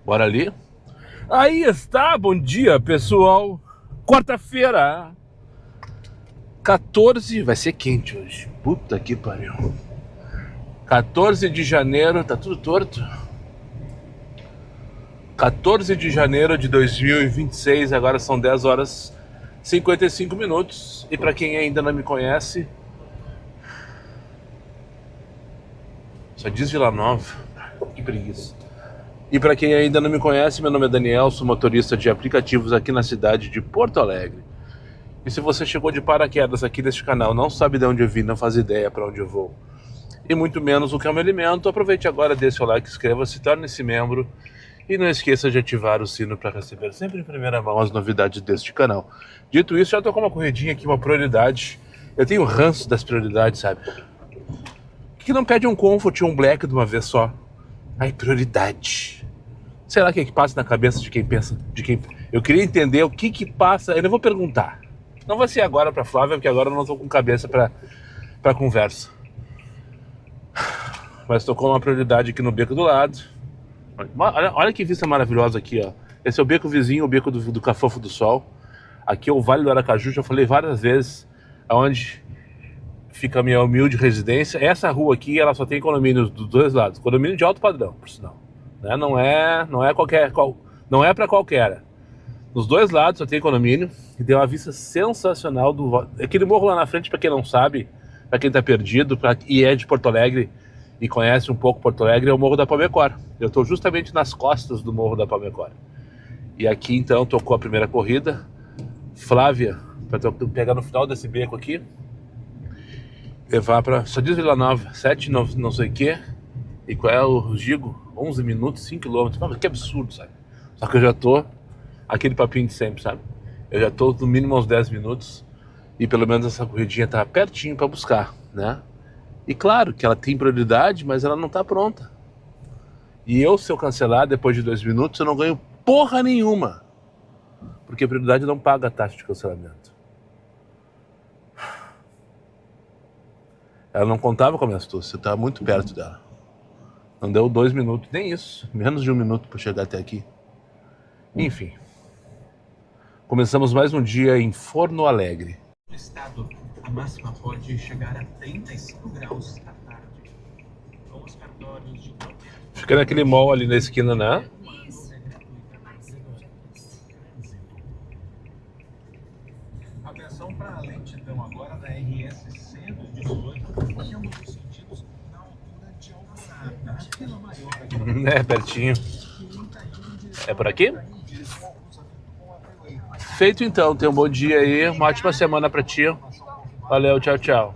Bora ali? Aí está, bom dia pessoal. Quarta-feira, 14, vai ser quente hoje. Puta que pariu. 14 de janeiro, tá tudo torto. 14 de janeiro de 2026, agora são 10 horas 55 minutos. E para quem ainda não me conhece, só diz Vila Nova, que preguiça. E para quem ainda não me conhece, meu nome é Daniel, sou motorista de aplicativos aqui na cidade de Porto Alegre. E se você chegou de paraquedas aqui neste canal, não sabe de onde eu vim, não faz ideia para onde eu vou, e muito menos o que é o meu alimento, aproveite agora, deixe o like, inscreva-se, torne-se membro e não esqueça de ativar o sino para receber sempre em primeira mão as novidades deste canal. Dito isso, já tô com uma corridinha aqui, uma prioridade. Eu tenho ranço das prioridades, sabe? Por que não pede um Comfort e um Black de uma vez só? Ai, prioridade. Sei lá o que passa na cabeça de quem pensa, de quem... Eu queria entender o que passa, eu não vou perguntar. Não vai ser agora pra Flávia, porque agora eu não tô com cabeça pra conversa. Mas tô com uma prioridade aqui no beco do lado. Olha que vista maravilhosa aqui, ó. Esse é o beco vizinho, o beco do Cafofo do Sol. Aqui é o Vale do Aracaju, já falei várias vezes, aonde fica a minha humilde residência. Essa rua aqui, ela só tem condomínios dos dois lados. Condomínio de alto padrão, por sinal. Né? Não é para qualquer. Nos dois lados só tem condomínio e tem uma vista sensacional do... Aquele morro lá na frente, para quem não sabe, para quem tá perdido e é de Porto Alegre e conhece um pouco Porto Alegre, é o Morro da Palmecor. Eu tô justamente nas costas do Morro da Palmecor. E aqui então tocou a primeira corrida. Flávia, para pegar no final desse beco aqui, levar para... Só diz Vila Nova, 7 não sei o que. E qual é o Gigo? 11 minutos, 5 km. Que absurdo, sabe? Só que eu já tô aquele papinho de sempre, sabe? Eu já tô no mínimo uns 10 minutos. E pelo menos essa corridinha tá pertinho para buscar, né? E claro que ela tem prioridade, mas ela não tá pronta. E eu, se eu cancelar depois de 2 minutos, eu não ganho porra nenhuma. Porque a prioridade não paga a taxa de cancelamento. Ela não contava com a minha astúcia, eu tava muito perto dela. Não deu 2 minutos, nem isso. Menos de 1 minuto para chegar até aqui. Enfim. Começamos mais um dia em Forno Alegre. No estado, a máxima pode chegar a 35 graus à tarde. Com os cartórios de... Fica naquele mall ali na esquina, né? Atenção para a lentidão agora da RS 118, em ambos os sentidos, na altura de Alvorada. Pela maior... É, pertinho. É por aqui? Feito então, tenha um bom dia aí, uma ótima semana pra ti. Valeu, tchau, tchau.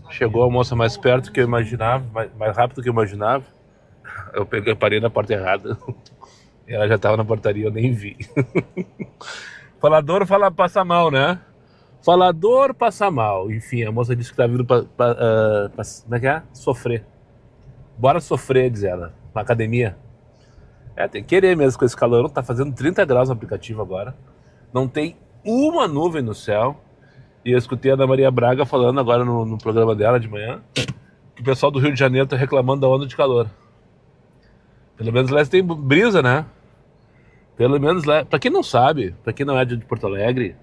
Chegou a moça mais perto que eu imaginava, mais rápido que eu imaginava. Eu parei na porta errada. E ela já tava na portaria, eu nem vi. Falador passa mal, né? Falador passa mal. Enfim, a moça disse que tá vindo como é que é? Sofrer. Bora sofrer, diz ela. Na academia. É, tem que querer mesmo com esse calor. Tá fazendo 30 graus no aplicativo agora. Não tem uma nuvem no céu. E eu escutei a Ana Maria Braga falando agora no programa dela de manhã que o pessoal do Rio de Janeiro tá reclamando da onda de calor. Pelo menos lá tem brisa, né? Pelo menos lá... Pra quem não sabe, pra quem não é de Porto Alegre,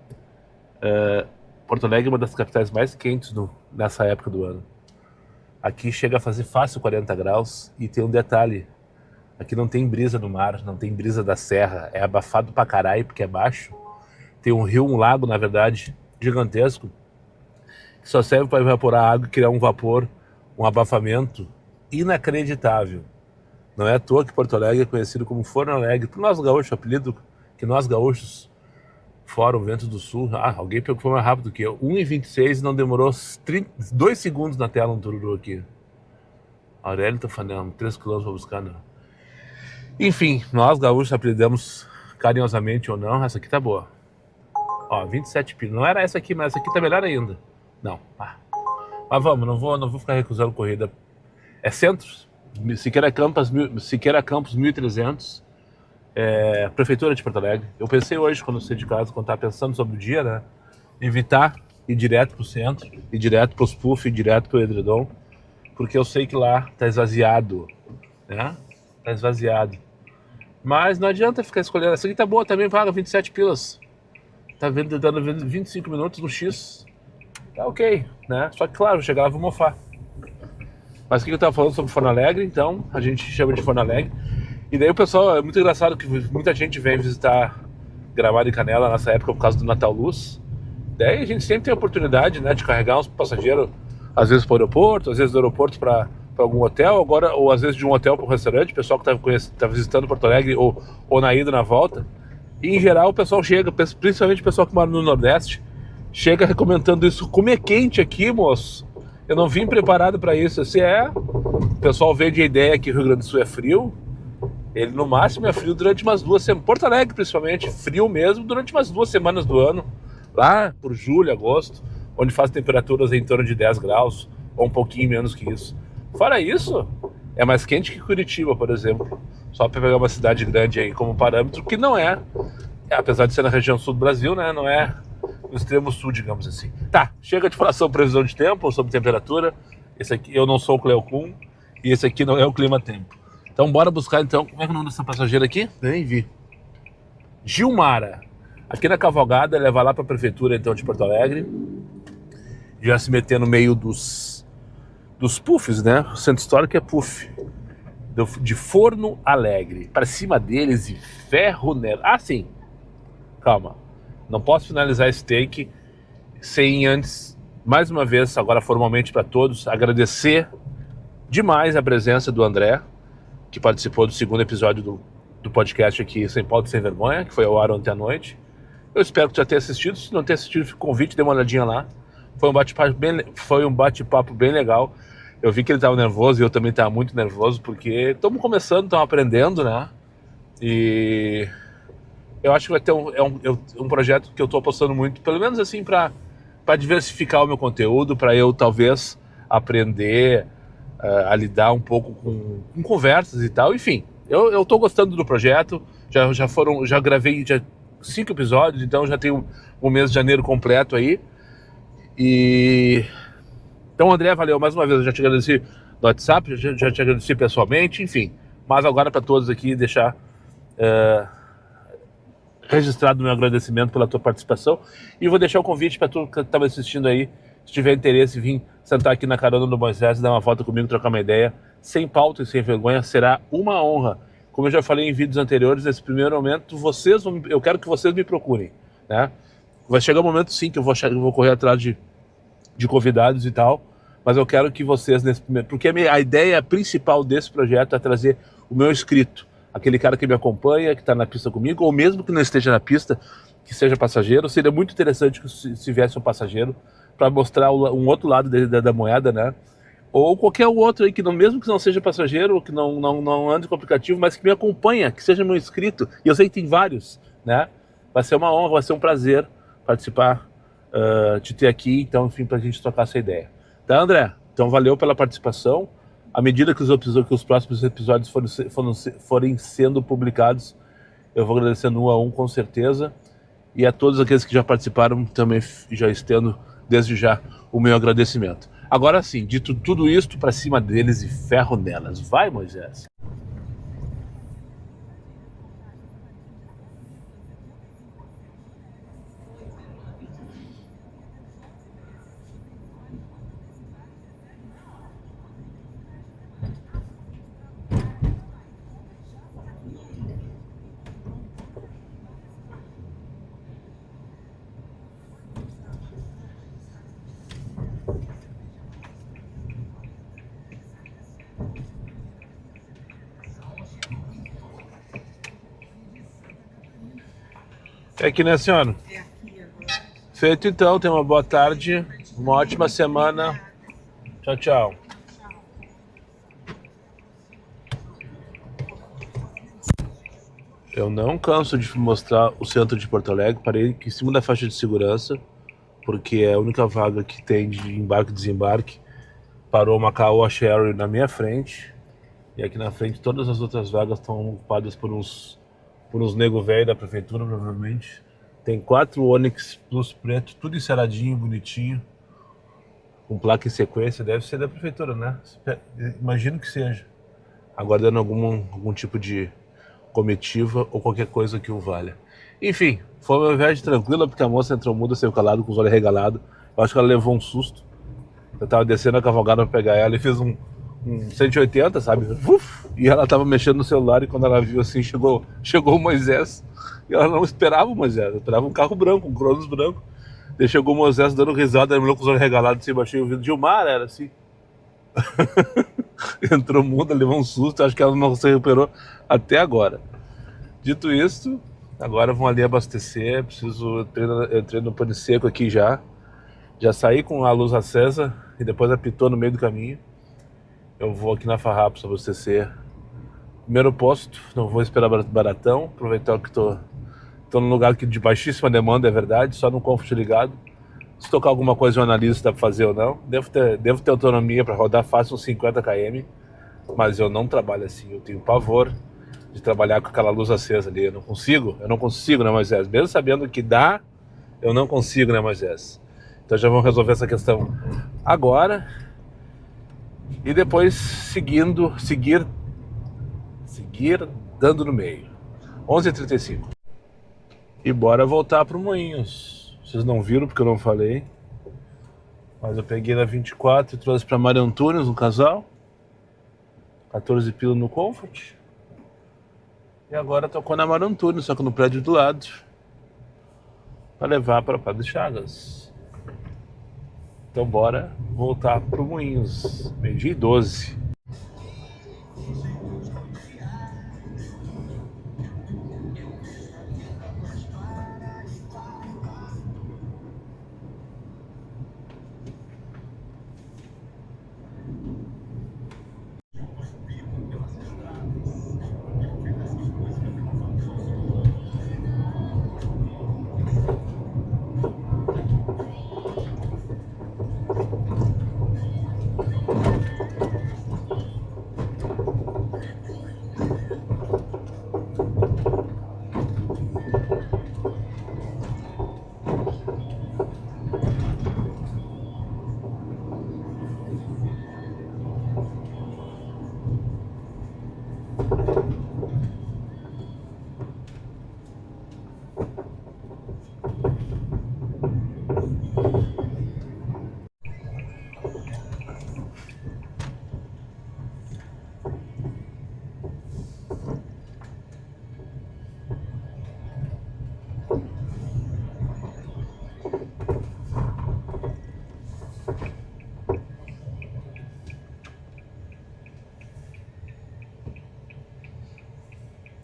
Porto Alegre é uma das capitais mais quentes nessa época do ano. Aqui chega a fazer fácil 40 graus e tem um detalhe. Aqui não tem brisa no mar, não tem brisa da serra. É abafado pra caralho porque é baixo. Tem um rio, um lago, na verdade, gigantesco, que só serve para evaporar água e criar um vapor, um abafamento inacreditável. Não é à toa que Porto Alegre é conhecido como Forno Alegre. Por nós gaúchos, o apelido que nós gaúchos, fora o vento do sul... Ah, alguém pegou que foi mais rápido que eu. 1h26 e não demorou 2 segundos na tela um tururu aqui. Aurélio tá falando 3 km para buscar, né? Enfim, nós gaúchos apelidamos carinhosamente ou não, essa aqui tá boa. Ó, 27 pila. Não era essa aqui, mas essa aqui tá melhor ainda. Não, mas vamos, não vou ficar recusando corrida. É centro, Siqueira Campos 1300, Prefeitura de Porto Alegre. Eu pensei hoje, quando eu saí de casa, quando tava pensando sobre o dia, né, evitar ir direto pro centro, ir direto pros puff, ir direto pro edredom, porque eu sei que lá tá esvaziado né? Tá esvaziado. Mas não adianta ficar escolhendo. Essa aqui tá boa também, paga 27 pilas. Tá dando 25 minutos no X. Tá ok, né? Só que, claro, chegar lá vou mofar. Mas o que eu tava falando sobre Forno Alegre, então, a gente chama de Forno Alegre. E daí o pessoal, é muito engraçado que muita gente vem visitar Gramado e Canela nessa época por causa do Natal Luz. Daí a gente sempre tem a oportunidade, né, de carregar uns passageiros, às vezes para o aeroporto, às vezes do aeroporto para algum hotel, agora, ou às vezes de um hotel para um restaurante, o pessoal que tá visitando Porto Alegre ou na ida, na volta. E em geral o pessoal chega, principalmente o pessoal que mora no Nordeste, chega recomendando isso. Como é quente aqui, moço? Eu não vim preparado para isso. Se é, o pessoal vende a ideia que o Rio Grande do Sul é frio. Ele no máximo é frio durante umas 2 semanas. Porto Alegre, principalmente, frio mesmo durante umas 2 semanas do ano. Lá por julho, agosto, onde faz temperaturas em torno de 10 graus, ou um pouquinho menos que isso. Fora isso, é mais quente que Curitiba, por exemplo. Só para pegar uma cidade grande aí como parâmetro, que não é, apesar de ser na região sul do Brasil, né, não é no extremo sul, digamos assim. Tá, chega de falar sobre previsão de tempo, sobre temperatura. Esse aqui, eu não sou o Cleocum, e esse aqui não é o Clima Tempo. Então bora buscar então, como é que é o nome dessa passageira aqui? Nem vi. Gilmara. Aqui na Cavalgada, ela vai lá para a prefeitura então de Porto Alegre. Já se meter no meio dos puffs, né? O centro histórico é puff. De Forno Alegre. Para cima deles e ferro nela. Ah, sim. Calma. Não posso finalizar esse take sem antes, mais uma vez, agora formalmente para todos, agradecer demais a presença do André, que participou do segundo episódio do podcast aqui, Sem Pauta e Sem Vergonha, que foi ao ar ontem à noite. Eu espero que tu já tenha assistido. Se não tenha assistido, fica o convite, dê uma olhadinha lá. Foi um bate-papo bem legal. Eu vi que ele estava nervoso e eu também estava muito nervoso, porque estamos começando, estamos aprendendo, né? E eu acho que vai ter um projeto que eu estou apostando muito, pelo menos assim, para diversificar o meu conteúdo, para eu talvez aprender a lidar um pouco com conversas e tal. Enfim, eu tô gostando do projeto. Já gravei 5 episódios, então já tenho um mês de janeiro completo aí. E então, André, valeu mais uma vez. Eu já te agradeci no WhatsApp, já te agradeci pessoalmente, enfim. Mas agora para todos aqui deixar registrado o meu agradecimento pela tua participação. E vou deixar o convite para tu que estava assistindo aí, se tiver interesse, vir sentar aqui na carona do Moisés, dar uma volta comigo, trocar uma ideia, sem pauta e sem vergonha. Será uma honra. Como eu já falei em vídeos anteriores, nesse primeiro momento, eu quero que vocês me procurem, né? Vai chegar um momento, sim, que eu vou correr atrás de convidados e tal, mas eu quero que vocês, nesse primeiro... Porque a ideia principal desse projeto é trazer o meu inscrito, aquele cara que me acompanha, que está na pista comigo, ou mesmo que não esteja na pista, que seja passageiro. Seria muito interessante que se viesse um passageiro para mostrar um outro lado da moeda, né? Ou qualquer outro aí, mesmo que não seja passageiro, que não ande com o aplicativo, mas que me acompanha, que seja meu inscrito. E eu sei que tem vários, né? Vai ser uma honra, vai ser um prazer participar, te ter aqui, então, enfim, para a gente trocar essa ideia. Tá, André? Então, valeu pela participação. À medida que os próximos episódios forem sendo publicados, eu vou agradecendo um a um, com certeza. E a todos aqueles que já participaram, também já estendo, desde já, o meu agradecimento. Agora sim, dito tudo isto, para cima deles e ferro nelas. Vai, Moisés! É aqui, né, senhora? É aqui agora. Feito então, tenha uma boa tarde, uma ótima semana. Tchau, tchau. Eu não canso de mostrar o centro de Porto Alegre. Parei aqui em cima da faixa de segurança, porque é a única vaga que tem de embarque e desembarque. Parou uma Caoa Sherry na minha frente. E aqui na frente todas as outras vagas estão ocupadas por uns nego velho da prefeitura, provavelmente. Tem 4 Onix Plus preto, tudo enceradinho, bonitinho, com placa em sequência. Deve ser da prefeitura, né? Imagino que seja. aguardando algum tipo de comitiva ou qualquer coisa que o valha. Enfim, foi uma viagem tranquila, porque a moça entrou muda, saiu calado, com os olhos regalados. Eu acho que ela levou um susto. Eu tava descendo a cavalgada pra pegar ela e fiz um 180, sabe? Uf! E ela tava mexendo no celular e quando ela viu assim, chegou o Moisés. E ela não esperava o Moisés, ela esperava um carro branco, um Cronos branco. Daí chegou o Moisés dando risada, ele olhou com os olhos regalados, assim, baixei o vidro. Gilmar era assim. Entrou muda, levou um susto, acho que ela não se recuperou até agora. Dito isso, agora vão ali abastecer, eu entrei no Pão de Seco aqui já saí com a luz acesa e depois apitou no meio do caminho. Eu vou aqui na Farrapos abastecer. Primeiro posto, não vou esperar baratão, aproveitar que tô num lugar de baixíssima demanda, é verdade, só no Comfort ligado. Se tocar alguma coisa eu analiso se dá pra fazer ou não. Devo ter autonomia para rodar fácil uns 50 km, mas eu não trabalho assim, eu tenho pavor de trabalhar com aquela luz acesa ali. Eu não consigo, né, Moisés? Mesmo sabendo que dá, eu não consigo, né, Moisés? Então já vamos resolver essa questão agora e depois seguir dando no meio. 11h35. E bora voltar pro Moinhos. Vocês não viram porque eu não falei, mas eu peguei na 24 e trouxe pra Mário Antunes um casal. 14 pila no Comfort. E agora tocou na Mário Antunes, só que no prédio do lado, para levar para Padre Chagas. Então bora voltar pro Moinhos. 12h12.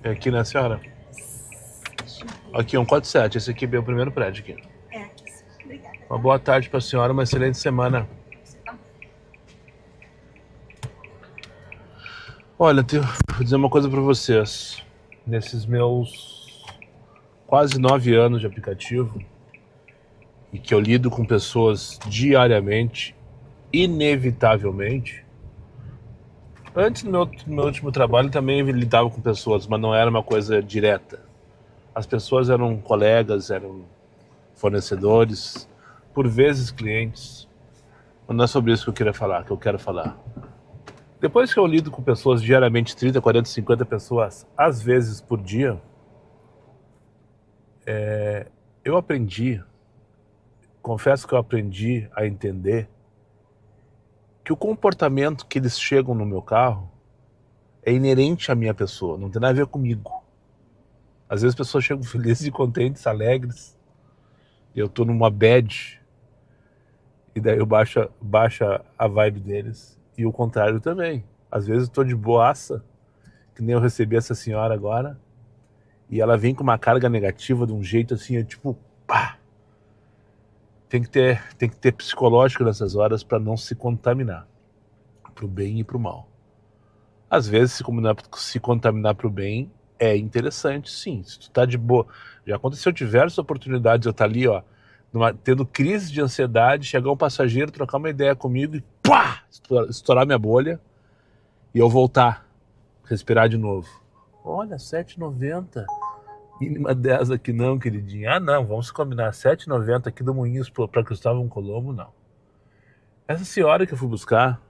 É aqui, né, senhora? Aqui, 147. Esse aqui é o primeiro prédio aqui. É, obrigada. Uma boa tarde para a senhora, uma excelente semana. Olha, vou dizer uma coisa para vocês. Nesses meus quase 9 anos de aplicativo, e que eu lido com pessoas diariamente, inevitavelmente. Antes do meu último trabalho também lidava com pessoas, mas não era uma coisa direta. As pessoas eram colegas, eram fornecedores, por vezes clientes. Mas não é sobre isso que eu quero falar. Depois que eu lido com pessoas diariamente, 30, 40, 50 pessoas, às vezes por dia, eu confesso que eu aprendi a entender que o comportamento que eles chegam no meu carro é inerente à minha pessoa, não tem nada a ver comigo. Às vezes as pessoas chegam felizes e contentes, alegres, e eu tô numa bad, e daí eu baixa a vibe deles, e o contrário também. Às vezes eu tô de boaça, que nem eu recebi essa senhora agora, e ela vem com uma carga negativa de um jeito assim, tipo, pá! Tem que ter psicológico nessas horas para não se contaminar, pro bem e pro mal. Às vezes se contaminar pro bem é interessante, sim. Se tu tá de boa. Já aconteceu diversas oportunidades, eu tá ali, ó, tendo crise de ansiedade, chegar um passageiro, trocar uma ideia comigo e pá! Estourar minha bolha e eu voltar, respirar de novo. Olha, 7,90. Mínima 10 aqui não, queridinha. Ah, não, vamos combinar. 7,90 aqui do Moinhos para Cristóvão Colombo, não. Essa senhora que eu fui buscar,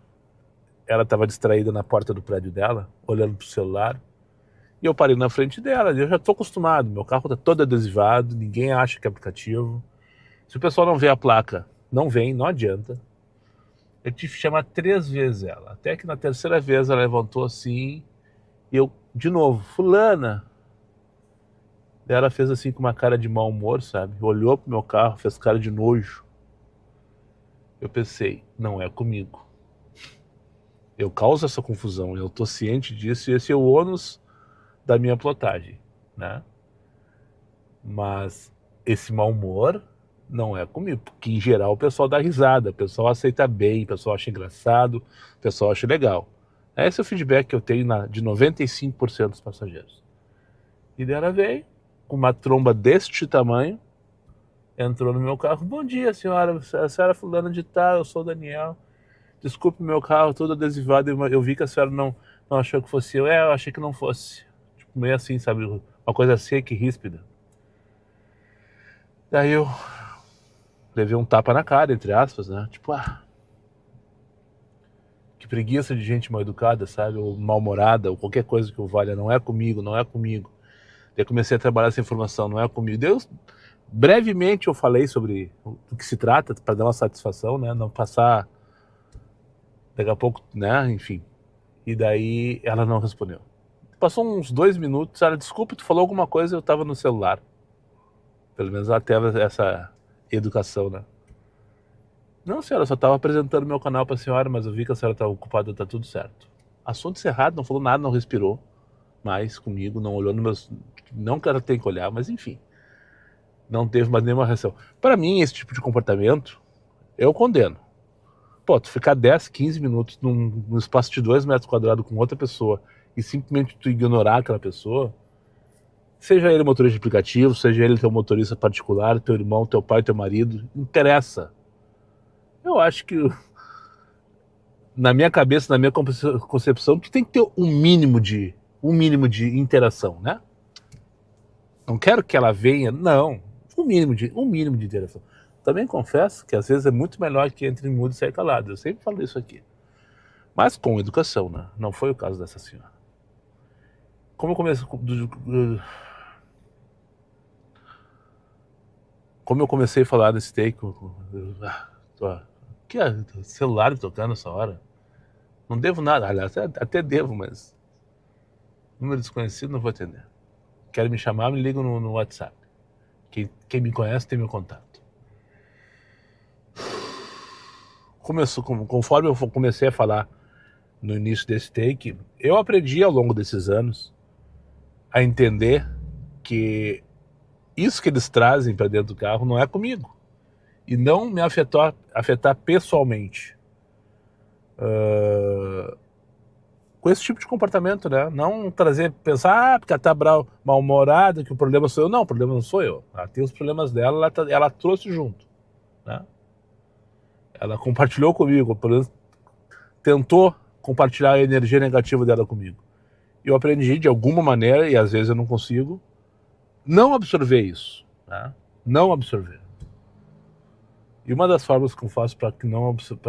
ela estava distraída na porta do prédio dela, olhando pro celular. E eu parei na frente dela, eu já estou acostumado, meu carro está todo adesivado, ninguém acha que é aplicativo. Se o pessoal não vê a placa, não vem, não adianta. Eu tive que chamar 3 vezes ela, até que na terceira vez ela levantou assim, e eu, de novo, fulana. Ela fez assim com uma cara de mau humor, sabe? Olhou pro meu carro, fez cara de nojo. Eu pensei, não é comigo. Eu causo essa confusão, eu tô ciente disso, e esse é o ônus da minha plotagem, né? Mas esse mau humor não é comigo, porque em geral o pessoal dá risada, o pessoal aceita bem, o pessoal acha engraçado, o pessoal acha legal. Esse é o feedback que eu tenho de 95% dos passageiros. E dela veio, com uma tromba deste tamanho, entrou no meu carro. Bom dia, senhora, a senhora fulana de tal, eu sou o Daniel. Desculpe meu carro todo adesivado, eu vi que a senhora não achou que fosse eu. Eu achei que não fosse. Tipo, meio assim, sabe, uma coisa seca e ríspida. Daí eu levei um tapa na cara, entre aspas, né? Tipo, que preguiça de gente mal educada, sabe? Ou mal-humorada, ou qualquer coisa que eu valha. Não é comigo, não é comigo. Daí comecei a trabalhar essa informação, não é comigo. Brevemente eu falei sobre o que se trata, para dar uma satisfação, né? Não passar daqui a pouco, né? Enfim. E daí ela não respondeu. Passou uns 2 minutos, ela, desculpa, tu falou alguma coisa, eu tava no celular. Pelo menos ela teve essa educação, né? Não, senhora, eu só estava apresentando meu canal para a senhora, mas eu vi que a senhora estava ocupada, tá tudo certo. Assunto encerrado, não falou nada, não respirou mais comigo, não olhou nos meus... Não que ela tenha que olhar, mas enfim. Não teve mais nenhuma reação. Para mim, esse tipo de comportamento, eu condeno. Pô, tu ficar 10, 15 minutos num espaço de 2 metros quadrados com outra pessoa e simplesmente tu ignorar aquela pessoa, seja ele motorista de aplicativo, seja ele teu motorista particular, teu irmão, teu pai, teu marido, interessa. Eu acho que, na minha cabeça, na minha concepção, tu tem que ter um mínimo de interação, né? Não quero que ela venha, não. Um mínimo de interação. Também confesso que às vezes é muito melhor que entre mudo e saia calado. Eu sempre falo isso aqui. Mas com educação, né? Não foi o caso dessa senhora. Como eu comecei a falar desse take, que é celular tocando essa hora? Não devo nada, aliás, até devo, mas número desconhecido não vou atender. Quer me chamar, me liga no WhatsApp. Quem me conhece tem meu contato. Conforme eu comecei a falar no início desse take, eu aprendi ao longo desses anos a entender que isso que eles trazem para dentro do carro não é comigo. E não me afetar pessoalmente. Com esse tipo de comportamento, né? Não pensar, porque ela tá mal-humorada, que o problema sou eu. Não, o problema não sou eu. Ela tem os problemas dela, ela trouxe junto, né? Ela compartilhou comigo, pelo menos tentou compartilhar a energia negativa dela comigo. Eu aprendi de alguma maneira, e às vezes eu não consigo, não absorver isso, né? Não absorver. E uma das formas que eu faço para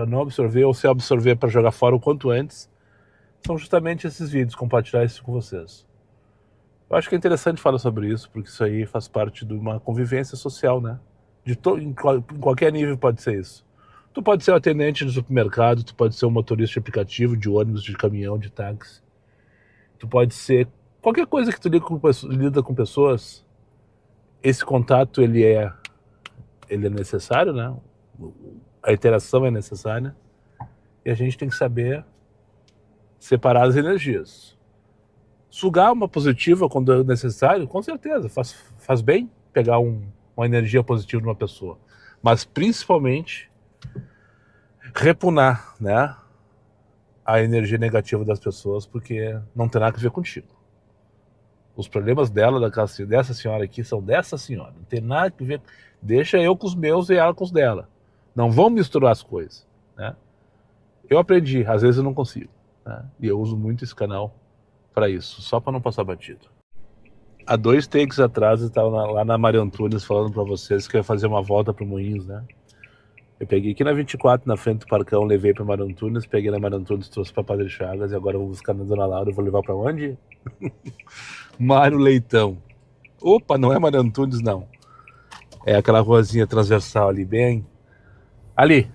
não absorver, ou se absorver para jogar fora o quanto antes, são justamente esses vídeos, compartilhar isso com vocês. Eu acho que é interessante falar sobre isso, porque isso aí faz parte de uma convivência social, né? Em qualquer nível pode ser isso. Tu pode ser um atendente no supermercado, tu pode ser um motorista de aplicativo, de ônibus, de caminhão, de táxi. Tu pode ser qualquer coisa que tu lida com pessoas. Esse contato, ele é necessário, né? A interação é necessária. E a gente tem que saber separar as energias. Sugar uma positiva quando é necessário, com certeza, faz bem pegar uma energia positiva de uma pessoa. Mas principalmente repunar, né, a energia negativa das pessoas, porque não tem nada a ver contigo. Os problemas dessa senhora aqui são dessa senhora. Não tem nada a ver. Deixa eu com os meus e ela com os dela. Não vão misturar as coisas, né? Eu aprendi, às vezes eu não consigo, né? E eu uso muito esse canal para isso, só para não passar batido. Há 2 takes atrás eu estava lá na Maria Antunes falando para vocês que eu ia fazer uma volta para Moinhos, né? Eu peguei aqui na 24, na frente do Parcão, levei pra Mário Antunes, peguei na Mário Antunes, trouxe pra Padre Chagas, e agora eu vou buscar na Dona Laura, eu vou levar pra onde? Mário Leitão. Opa, não é Mário Antunes, não. É aquela ruazinha transversal ali, bem... Ali,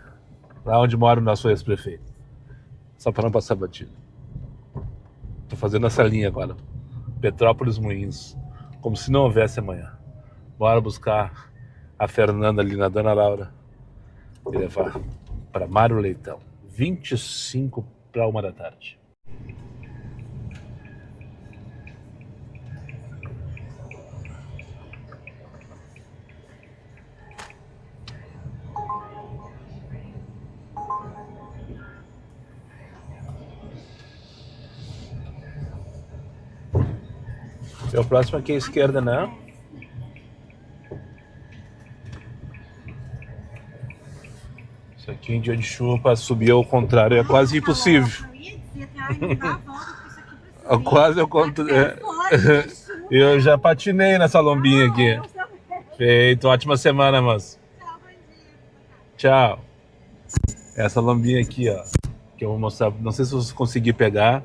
lá onde mora o nosso ex-prefeito. Só pra não passar batido. Tô fazendo essa linha agora. Petrópolis Moinhos. Como se não houvesse amanhã. Bora buscar a Fernanda ali na Dona Laura e levar para Mário Leitão. 25 para 1 da tarde. O próximo aqui é a esquerda, né? Isso aqui em dia de chuva para subir ao contrário é quase impossível. Quase ao contrário. Eu já patinei nessa lombinha aqui. Feito, ótima semana, moço. Tchau. Essa lombinha aqui, ó, que eu vou mostrar. Não sei se vocês conseguiram pegar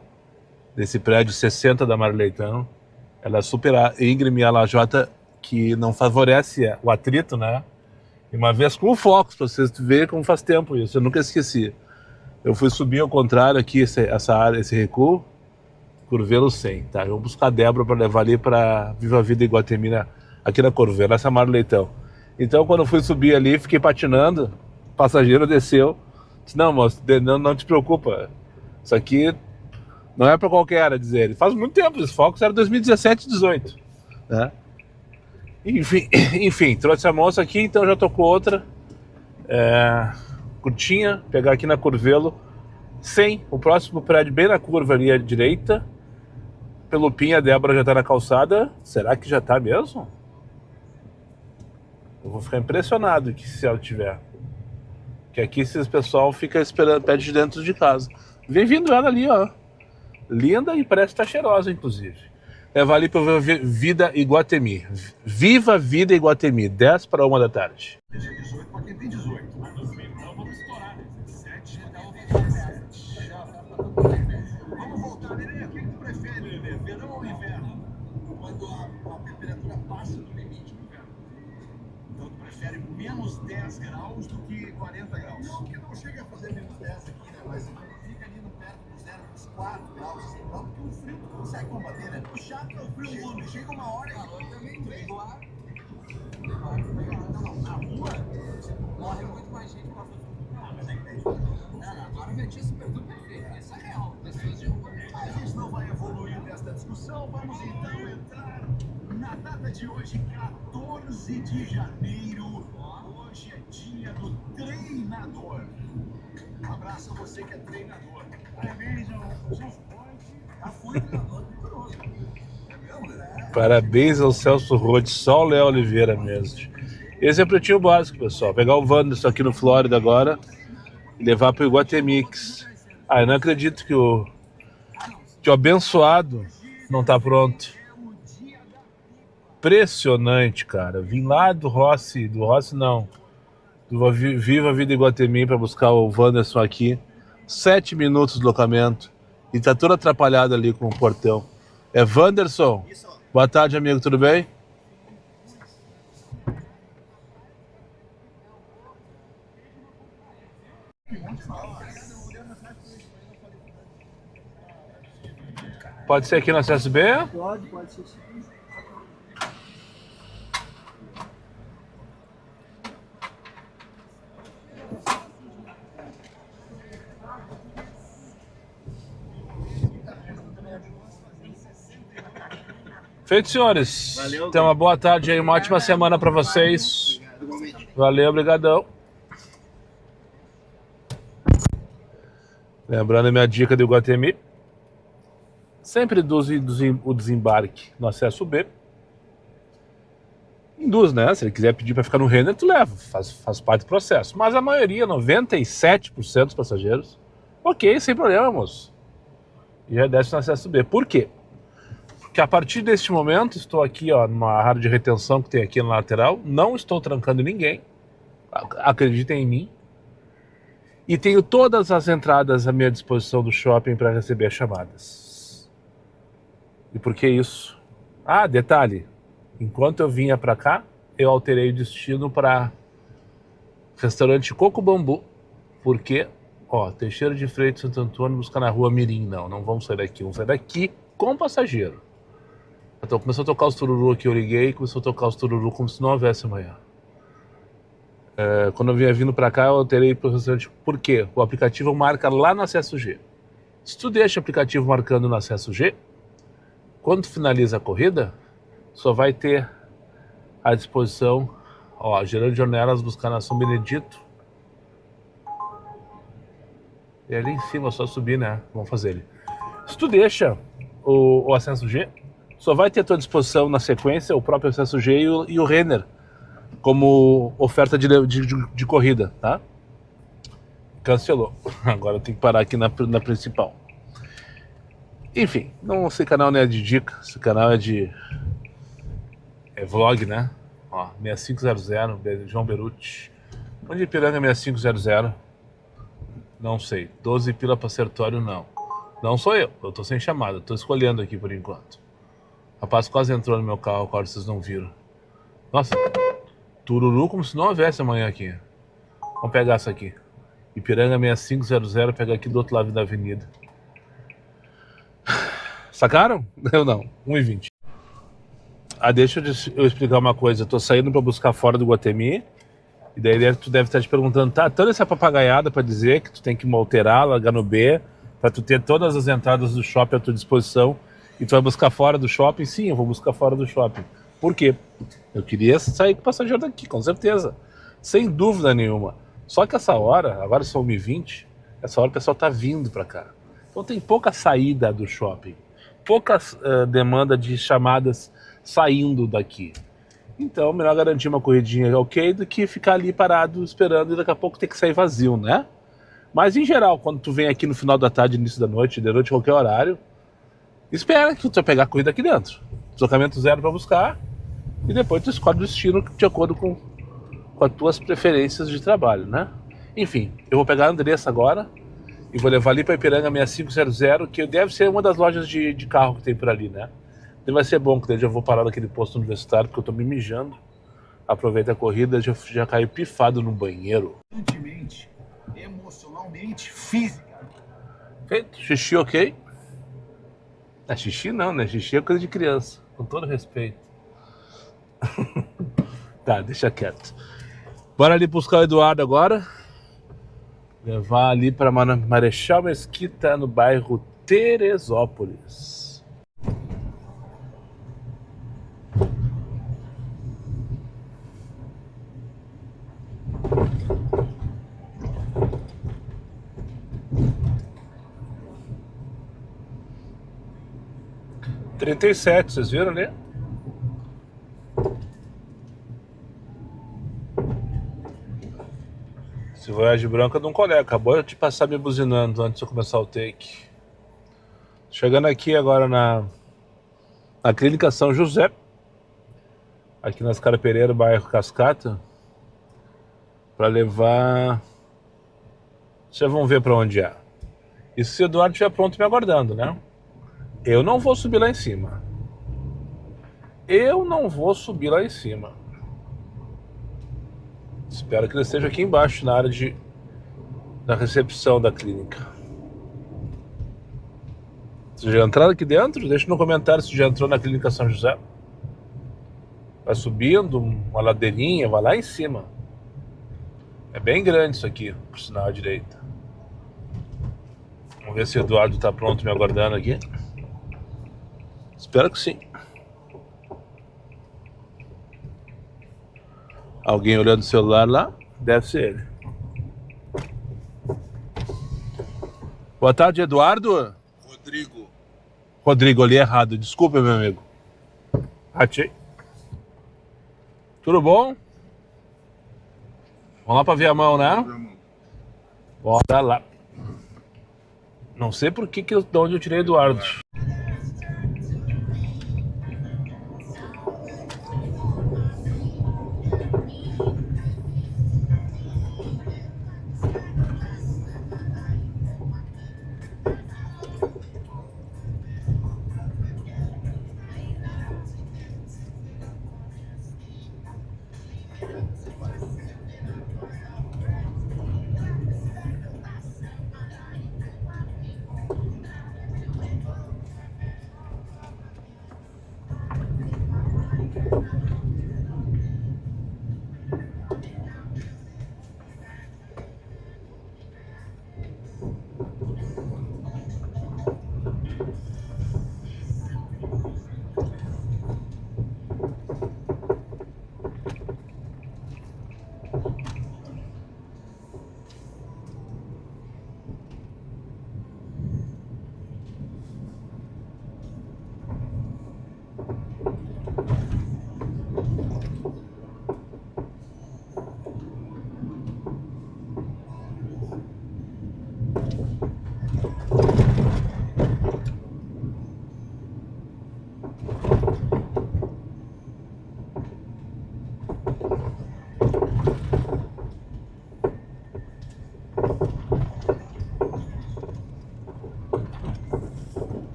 desse prédio 60 da Mário Leitão. Ela é super íngreme, a lajota que não favorece o atrito, né? E uma vez com o Fox, pra vocês verem como faz tempo isso, eu nunca esqueci. Eu fui subir ao contrário aqui, essa área, esse recuo, Curvelo 100, tá? Eu vou buscar a Débora para levar ali para Viva a Vida Iguatemi, aqui na Curvelo, essa é a Mário Leitão. Então, quando eu fui subir ali, fiquei patinando, o passageiro desceu, disse, não, moço, não te preocupa, isso aqui não é para qualquer, dizer ele. Faz muito tempo, esse Fox era 2017, 18, né? Enfim, trouxe a moça aqui, então já tocou outra, curtinha, pegar aqui na Curvelo 100, o próximo prédio bem na curva ali à direita. Pelupinha, a Débora já tá na calçada. Será que já tá mesmo? Eu vou ficar impressionado que se ela tiver. Que aqui esse pessoal fica esperando, pede dentro de casa. Vem vindo ela ali, ó. Linda e parece estar cheirosa, inclusive. Levar ali para Vida Iguatemi. Viva Vida Iguatemi, 10 para 1 da tarde. Deixa 18 para quem tem 18. Então vamos estourar. 17 já dá para todo mundo. Vamos voltar, Nenê. O que tu prefere, Nenê? Verão ou inverno? Quando a temperatura passa do limite do inverno. Então tu prefere menos 10 graus do que 40 graus? Não, que não chega a fazer menos 10 aqui, né? Mas fica ali no perto dos 0, uns 4 graus, assim, porque o frio tu consegue combater, né? O chato é o frio, chega uma hora que também tu é igual. Não, na rua morre muito mais gente com a mas é que tem. Agora o Betinho pergunta perfeito. Isso é real. Pessoas de rua. A gente não vai evoluir nesta discussão. Vamos então entrar na data de hoje, 14 de janeiro. Hoje é dia do treinador. Um abraço a você que é treinador. Parabéns ao Celso Rode. Já fui treinador vigoroso. Parabéns ao Celso Rode, só o Léo Oliveira mesmo. Esse é o pretinho básico, pessoal. Pegar o Wanderson aqui no Flórida agora e levar para o Iguatemix. Eu não acredito que o abençoado não tá pronto. Impressionante, cara. Vim lá do Rossi não, do Viva a Vida Iguatemi para buscar o Wanderson aqui. 7 minutos de deslocamento e tá todo atrapalhado ali com o portão. É Wanderson. Boa tarde, amigo, tudo bem? Pode ser aqui no acesso B? Pode ser sim. Feito, senhores. Valeu. Então, uma boa tarde aí, uma ótima semana para vocês. Valeu, obrigadão. Lembrando a minha dica do Iguatemi. Sempre o desembarque no acesso B. Induz, né? Se ele quiser pedir para ficar no Renner, tu leva. Faz parte do processo. Mas a maioria, 97% dos passageiros, ok, sem problema, moço. E já desce no acesso B. Por quê? Porque a partir deste momento, estou aqui, ó, numa área de retenção que tem aqui na lateral. Não estou trancando ninguém. Acreditem em mim. E tenho todas as entradas à minha disposição do shopping para receber chamadas. E por que isso? Ah, detalhe, enquanto eu vinha para cá, eu alterei o destino para restaurante Coco Bambu, porque, ó, Teixeira de Freitas, Santo Antônio, buscar na rua Mirim. Não vamos sair daqui, vamos sair daqui com passageiro. Então começou a tocar os tururu aqui, eu liguei, começou a tocar os tururu como se não houvesse amanhã. Quando eu vinha vindo para cá, eu alterei para o restaurante, por quê? O aplicativo marca lá no acesso G. Se tu deixa o aplicativo marcando no acesso G, quando tu finaliza a corrida, só vai ter à disposição, ó, Gerando de Ornelas buscar na São Benedito. E ali em cima, é só subir, né? Vamos fazer ele. Se tu deixa o acesso G, só vai ter à tua disposição na sequência o próprio acesso G e o Renner como oferta de corrida, tá? Cancelou. Agora tem que parar aqui na principal. Enfim, esse canal não é de dica, esse canal é vlog, né? Ó, 6500, João Beruti. Onde é Ipiranga 6500? Não sei. 12 pila para Sertório, não. Não sou eu tô sem chamada, tô escolhendo aqui por enquanto. O rapaz quase entrou no meu carro, agora vocês não viram. Nossa, tururu como se não houvesse amanhã aqui. Vamos pegar essa aqui. Ipiranga 6500, pegar aqui do outro lado da avenida. Sacaram? Eu não. 1,20. Ah, deixa eu explicar uma coisa. Eu tô saindo para buscar fora do Guatemi. E daí tu deve estar te perguntando, tá, toda essa papagaiada para dizer que tu tem que alterar, largar no B, para tu ter todas as entradas do shopping à tua disposição. E tu vai buscar fora do shopping? Sim, eu vou buscar fora do shopping. Por quê? Eu queria sair com o passageiro daqui, com certeza. Sem dúvida nenhuma. Só que essa hora, agora são 1h20, essa hora o pessoal tá vindo para cá. Então tem pouca saída do shopping. Pouca demanda de chamadas saindo daqui. Então, melhor garantir uma corridinha ok do que ficar ali parado esperando e daqui a pouco ter que sair vazio, né? Mas em geral, quando tu vem aqui no final da tarde, início da noite, de noite, qualquer horário, espera que tu vai pegar a corrida aqui dentro. Deslocamento zero para buscar e depois tu escolhe o destino de acordo com as tuas preferências de trabalho, né? Enfim, eu vou pegar a Andressa agora e vou levar ali para Ipiranga 6500, que deve ser uma das lojas de carro que tem por ali, né? E vai ser bom, que daí já vou parar naquele posto universitário, porque eu tô me mijando. Aproveita a corrida, já caí pifado no banheiro. Emocionalmente, física. Feito, xixi ok? É xixi não, né? Xixi é coisa de criança, com todo respeito. Tá, deixa quieto. Bora ali buscar o Eduardo agora. Levar ali para Marechal Mesquita, no bairro Teresópolis. (37), vocês viram ali? Esse Voyage branca de um colega, acabou de passar me buzinando antes de eu começar o take. Chegando aqui agora na Clínica São José, aqui nas Carapereira, bairro Cascata, para levar... Vocês vão ver para onde é. E se o Eduardo estiver pronto me aguardando, né? Eu não vou subir lá em cima. Espero que ele esteja aqui embaixo, na área da recepção da clínica. Você já entrou aqui dentro? Deixa no comentário se já entrou na Clínica São José. Vai subindo uma ladeirinha, vai lá em cima. É bem grande isso aqui, por sinal à direita. Vamos ver se o Eduardo está pronto me aguardando aqui. Espero que sim. Alguém olhando o celular lá? Deve ser ele. Boa tarde, Eduardo. Rodrigo, ali errado. Desculpa, meu amigo. Achei. Tudo bom? Vamos lá pra Viamão, né? Bora lá. Não sei por que de onde eu tirei Eduardo.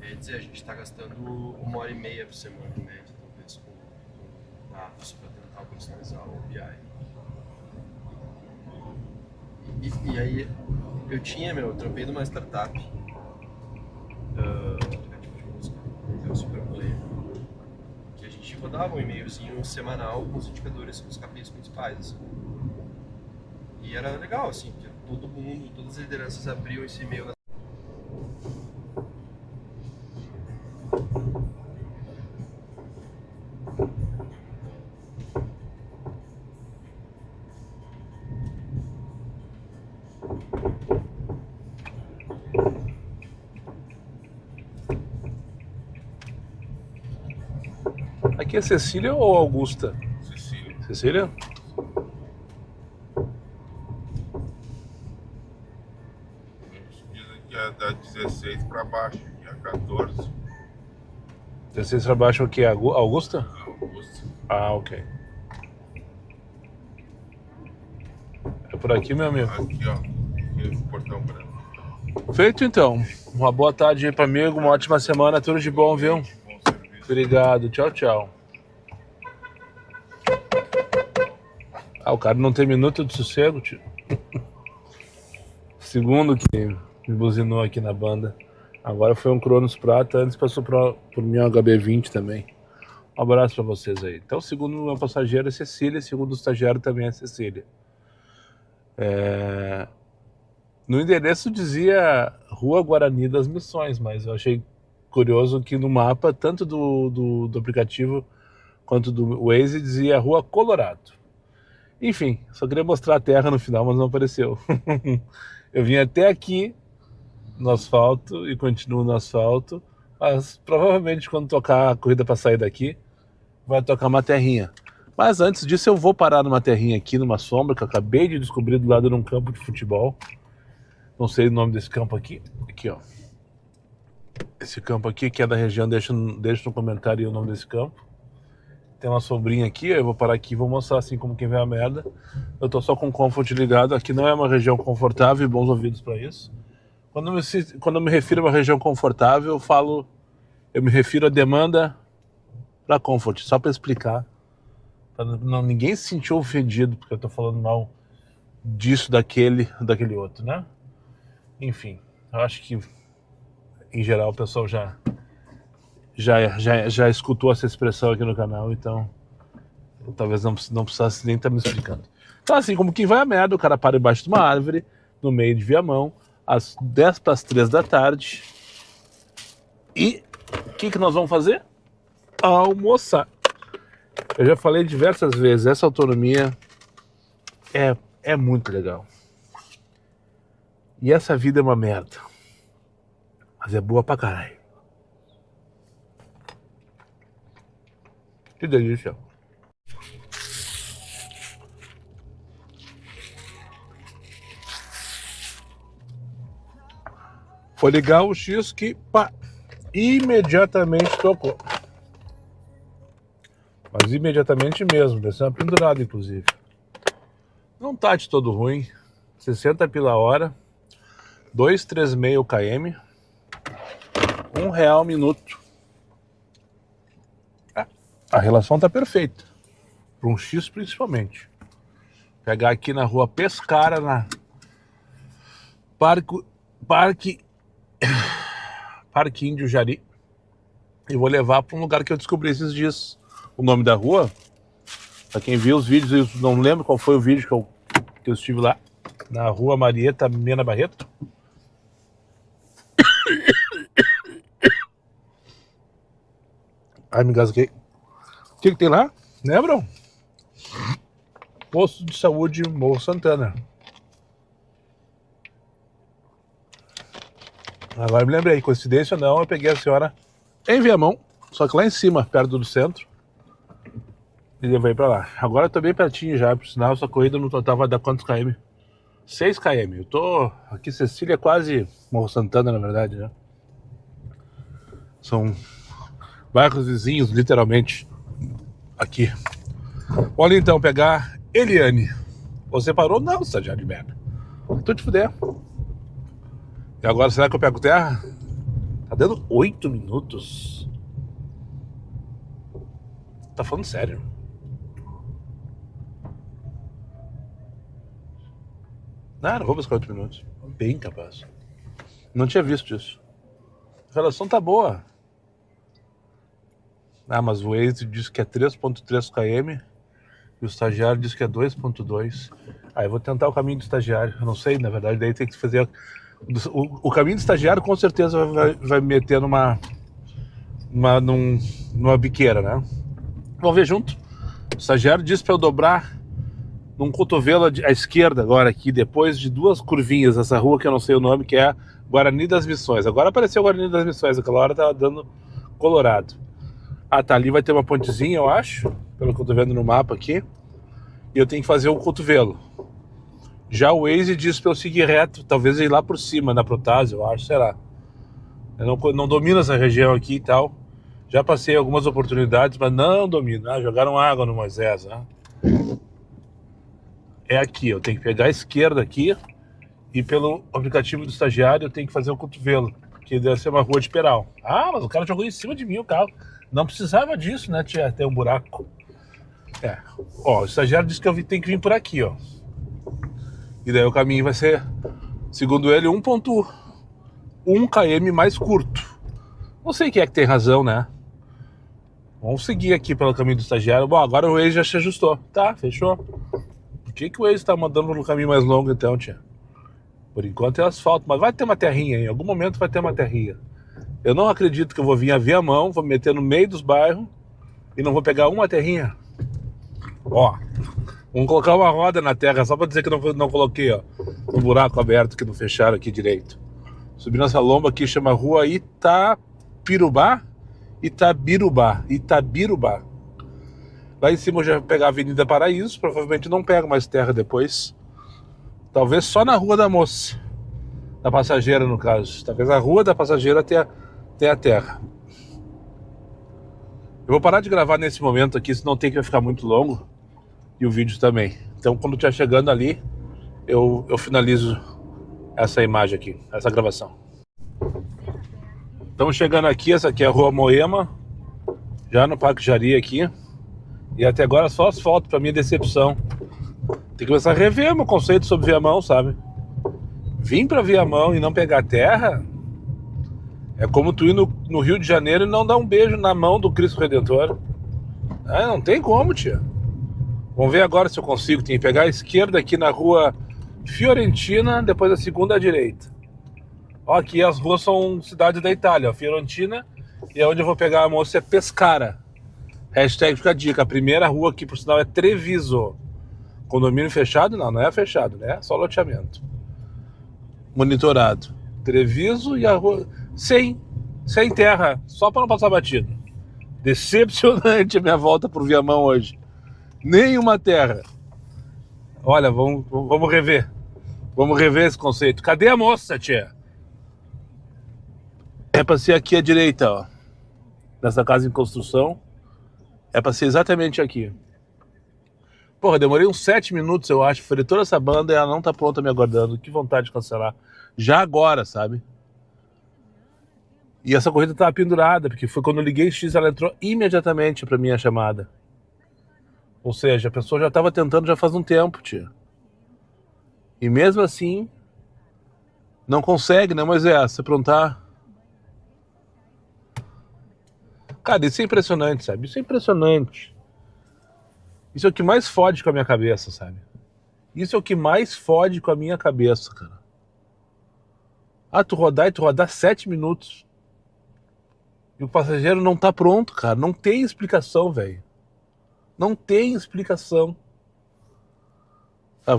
Quer dizer, a gente está gastando 1h30 por semana em média, talvez, com dados para tentar personalizar o BI. E aí, eu trampei numa startup aplicativo de música, que é o Superplay, que a gente rodava um e-mailzinho semanal com os indicadores, com os KPIs principais, assim. E era legal, assim, porque todo mundo, todas as lideranças abriam esse e-mail. Aqui é Cecília ou Augusta? Cecília. Cecília? Dizem que é da 16 para baixo, dia 14. Vocês trabalham aqui, Augusta? Augusto. Ah, ok. É por aqui, meu amigo. Aqui, ó. Aqui no Portão Branco. Feito então. Uma boa tarde aí para amigo, uma ótima semana, tudo de bom, viu? Bom serviço. Obrigado, tchau, tchau. Ah, o cara não tem minuto de sossego, tio. Segundo que me buzinou aqui na banda. Agora foi um Cronos Prata, antes passou por mim um HB20 também. Um abraço para vocês aí. Então, segundo o meu passageiro é Cecília, segundo o estagiário também é Cecília. No endereço dizia Rua Guarani das Missões, mas eu achei curioso que no mapa, tanto do aplicativo quanto do Waze, dizia Rua Colorado. Enfim, só queria mostrar a terra no final, mas não apareceu. Eu vim até aqui no asfalto e continuo no asfalto, mas provavelmente quando tocar a corrida para sair daqui, vai tocar uma terrinha. Mas antes disso eu vou parar numa terrinha aqui, numa sombra, que eu acabei de descobrir do lado de um campo de futebol. Não sei o nome desse campo aqui. Aqui, ó. Esse campo aqui, que é da região, deixa no comentário aí o nome desse campo. Tem uma sombrinha aqui, eu vou parar aqui e vou mostrar assim como quem vê a merda. Eu tô só com o comfort ligado, aqui não é uma região confortável e bons ouvidos para isso. Quando eu me refiro a uma região confortável, eu me refiro à demanda para comfort, só para explicar. Pra ninguém se sentir ofendido porque eu tô falando mal disso, daquele outro, né? Enfim, eu acho que em geral o pessoal já escutou essa expressão aqui no canal, então talvez não precisasse nem estar me explicando. Então assim, como quem vai a merda, o cara para embaixo de uma árvore, no meio de Viamão, às 10 para as 3 da tarde. E o que nós vamos fazer? Almoçar. Eu já falei diversas vezes, essa autonomia é muito legal. E essa vida é uma merda. Mas é boa pra caralho. Que delícia. Foi ligar o X que imediatamente tocou. Mas imediatamente mesmo, desceu uma pendurada inclusive. Não tá de todo ruim. 60 pila hora, 2,36 km, R$1 minuto. A relação tá perfeita. Para um X principalmente. Pegar aqui na rua Pescara, na Parque Índio Jari. E vou levar para um lugar que eu descobri esses dias. O nome da rua, para quem viu os vídeos, eu não lembro qual foi o vídeo que eu estive lá. Na rua Marieta Mena Barreto. Ai, me engasguei. O que tem lá? Lembram? Posto de Saúde Morro Santana. Agora me lembrei, coincidência ou não, eu peguei a senhora em Viamão, só que lá em cima, perto do centro, e levei pra lá. Agora eu tô bem pertinho já, por sinal, essa corrida no total vai dar quantos km? 6 km. Eu tô aqui, Cecília, quase Morro Santana, na verdade, né? São bairros vizinhos, literalmente, aqui. Olha então, pegar Eliane. Você parou? Não, estagiário de merda. Tô te fuder. E agora, será que eu pego terra? Tá dando 8 minutos. Tá falando sério? Não vou buscar 8 minutos. Bem capaz. Não tinha visto isso. A relação tá boa. Ah, mas o Waze diz que é 3,3 km e o estagiário diz que é 2,2. Ah, eu vou tentar o caminho do estagiário. Eu não sei, na verdade, daí tem que fazer... O caminho do estagiário com certeza vai me meter numa biqueira, né? Vamos ver junto. O estagiário disse para eu dobrar num cotovelo à esquerda agora aqui, depois de 2 curvinhas, essa rua que eu não sei o nome, que é Guarani das Missões. Agora apareceu Guarani das Missões, aquela hora tava dando colorado. Ah, tá, ali vai ter uma pontezinha, eu acho, pelo que eu tô vendo no mapa aqui. E eu tenho que fazer o cotovelo. Já o Waze diz para eu seguir reto, talvez ir lá por cima, na Protásio, eu acho, será. Eu não domino essa região aqui e tal. Já passei algumas oportunidades, mas não domino. Ah, jogaram água no Moisés, né? É aqui, eu tenho que pegar a esquerda aqui e pelo aplicativo do estagiário eu tenho que fazer o cotovelo, que deve ser uma rua de peral. Ah, mas o cara jogou em cima de mim o carro. Não precisava disso, né, tia? Tem um buraco. É. Ó, o estagiário disse que eu tenho que vir por aqui, ó. E daí o caminho vai ser, segundo ele, 1,1 km mais curto. Não sei quem é que tem razão, né? Vamos seguir aqui pelo caminho do estagiário. Bom, agora o Waze já se ajustou. Tá, fechou. Por que o Waze tá mandando no caminho mais longo então, tia? Por enquanto é asfalto, mas vai ter uma terrinha, em algum momento vai ter uma terrinha. Eu não acredito que eu vou vir a viamão, vou me meter no meio dos bairros e não vou pegar uma terrinha. Ó, vamos colocar uma roda na terra, só pra dizer que não coloquei, ó, um buraco aberto que não fecharam aqui direito. Subindo essa lomba aqui, chama Rua Itabirubá. Lá em cima eu já vou pegar a Avenida Paraíso, provavelmente não pego mais terra depois. Talvez só na Rua da Moça, da Passageira no caso. Talvez a Rua da Passageira tenha a terra. Eu vou parar de gravar nesse momento aqui, senão tem que vai ficar muito longo. E o vídeo também. Então quando estiver chegando ali, eu finalizo essa imagem aqui, essa gravação. Estamos chegando aqui, essa aqui é a Rua Moema, já no Parque Jari aqui. E até agora só asfalto, pra minha decepção. Tem que começar a rever meu conceito sobre viamão, sabe? Vim pra viamão e não pegar terra é como tu ir no Rio de Janeiro e não dar um beijo na mão do Cristo Redentor. Ah, não tem como, tia. Vamos ver agora se eu consigo. Tem que pegar a esquerda aqui na Rua Fiorentina, depois a segunda à direita. Ó, aqui as ruas são cidades da Itália, ó, Fiorentina, e onde eu vou pegar a moça é Pescara. Hashtag fica a dica, a primeira rua aqui, por sinal, é Treviso. Condomínio fechado? Não, não é fechado, né? Só loteamento. Monitorado. Treviso e a rua... Sem terra, só para não passar batido. Decepcionante a minha volta pro Viamão hoje. Nenhuma terra. Olha, vamos rever. Vamos rever esse conceito. Cadê a moça, tia? É pra ser aqui à direita, ó. Nessa casa em construção. É pra ser exatamente aqui. Porra, demorei uns 7 minutos, eu acho. Falei toda essa banda e ela não tá pronta me aguardando. Que vontade de cancelar. Já agora, sabe? E essa corrida tava pendurada, porque foi quando eu liguei X, ela entrou imediatamente pra minha chamada. Ou seja, a pessoa já tava tentando já faz um tempo, tia. E mesmo assim, não consegue, né, Moisés, se aprontar. Cara, isso é impressionante, sabe? Isso é impressionante. Isso é o que mais fode com a minha cabeça, sabe? Isso é o que mais fode com a minha cabeça, cara. Ah, tu rodar 7 minutos. E o passageiro não tá pronto, cara. Não tem explicação, velho. Não tem explicação. Ah,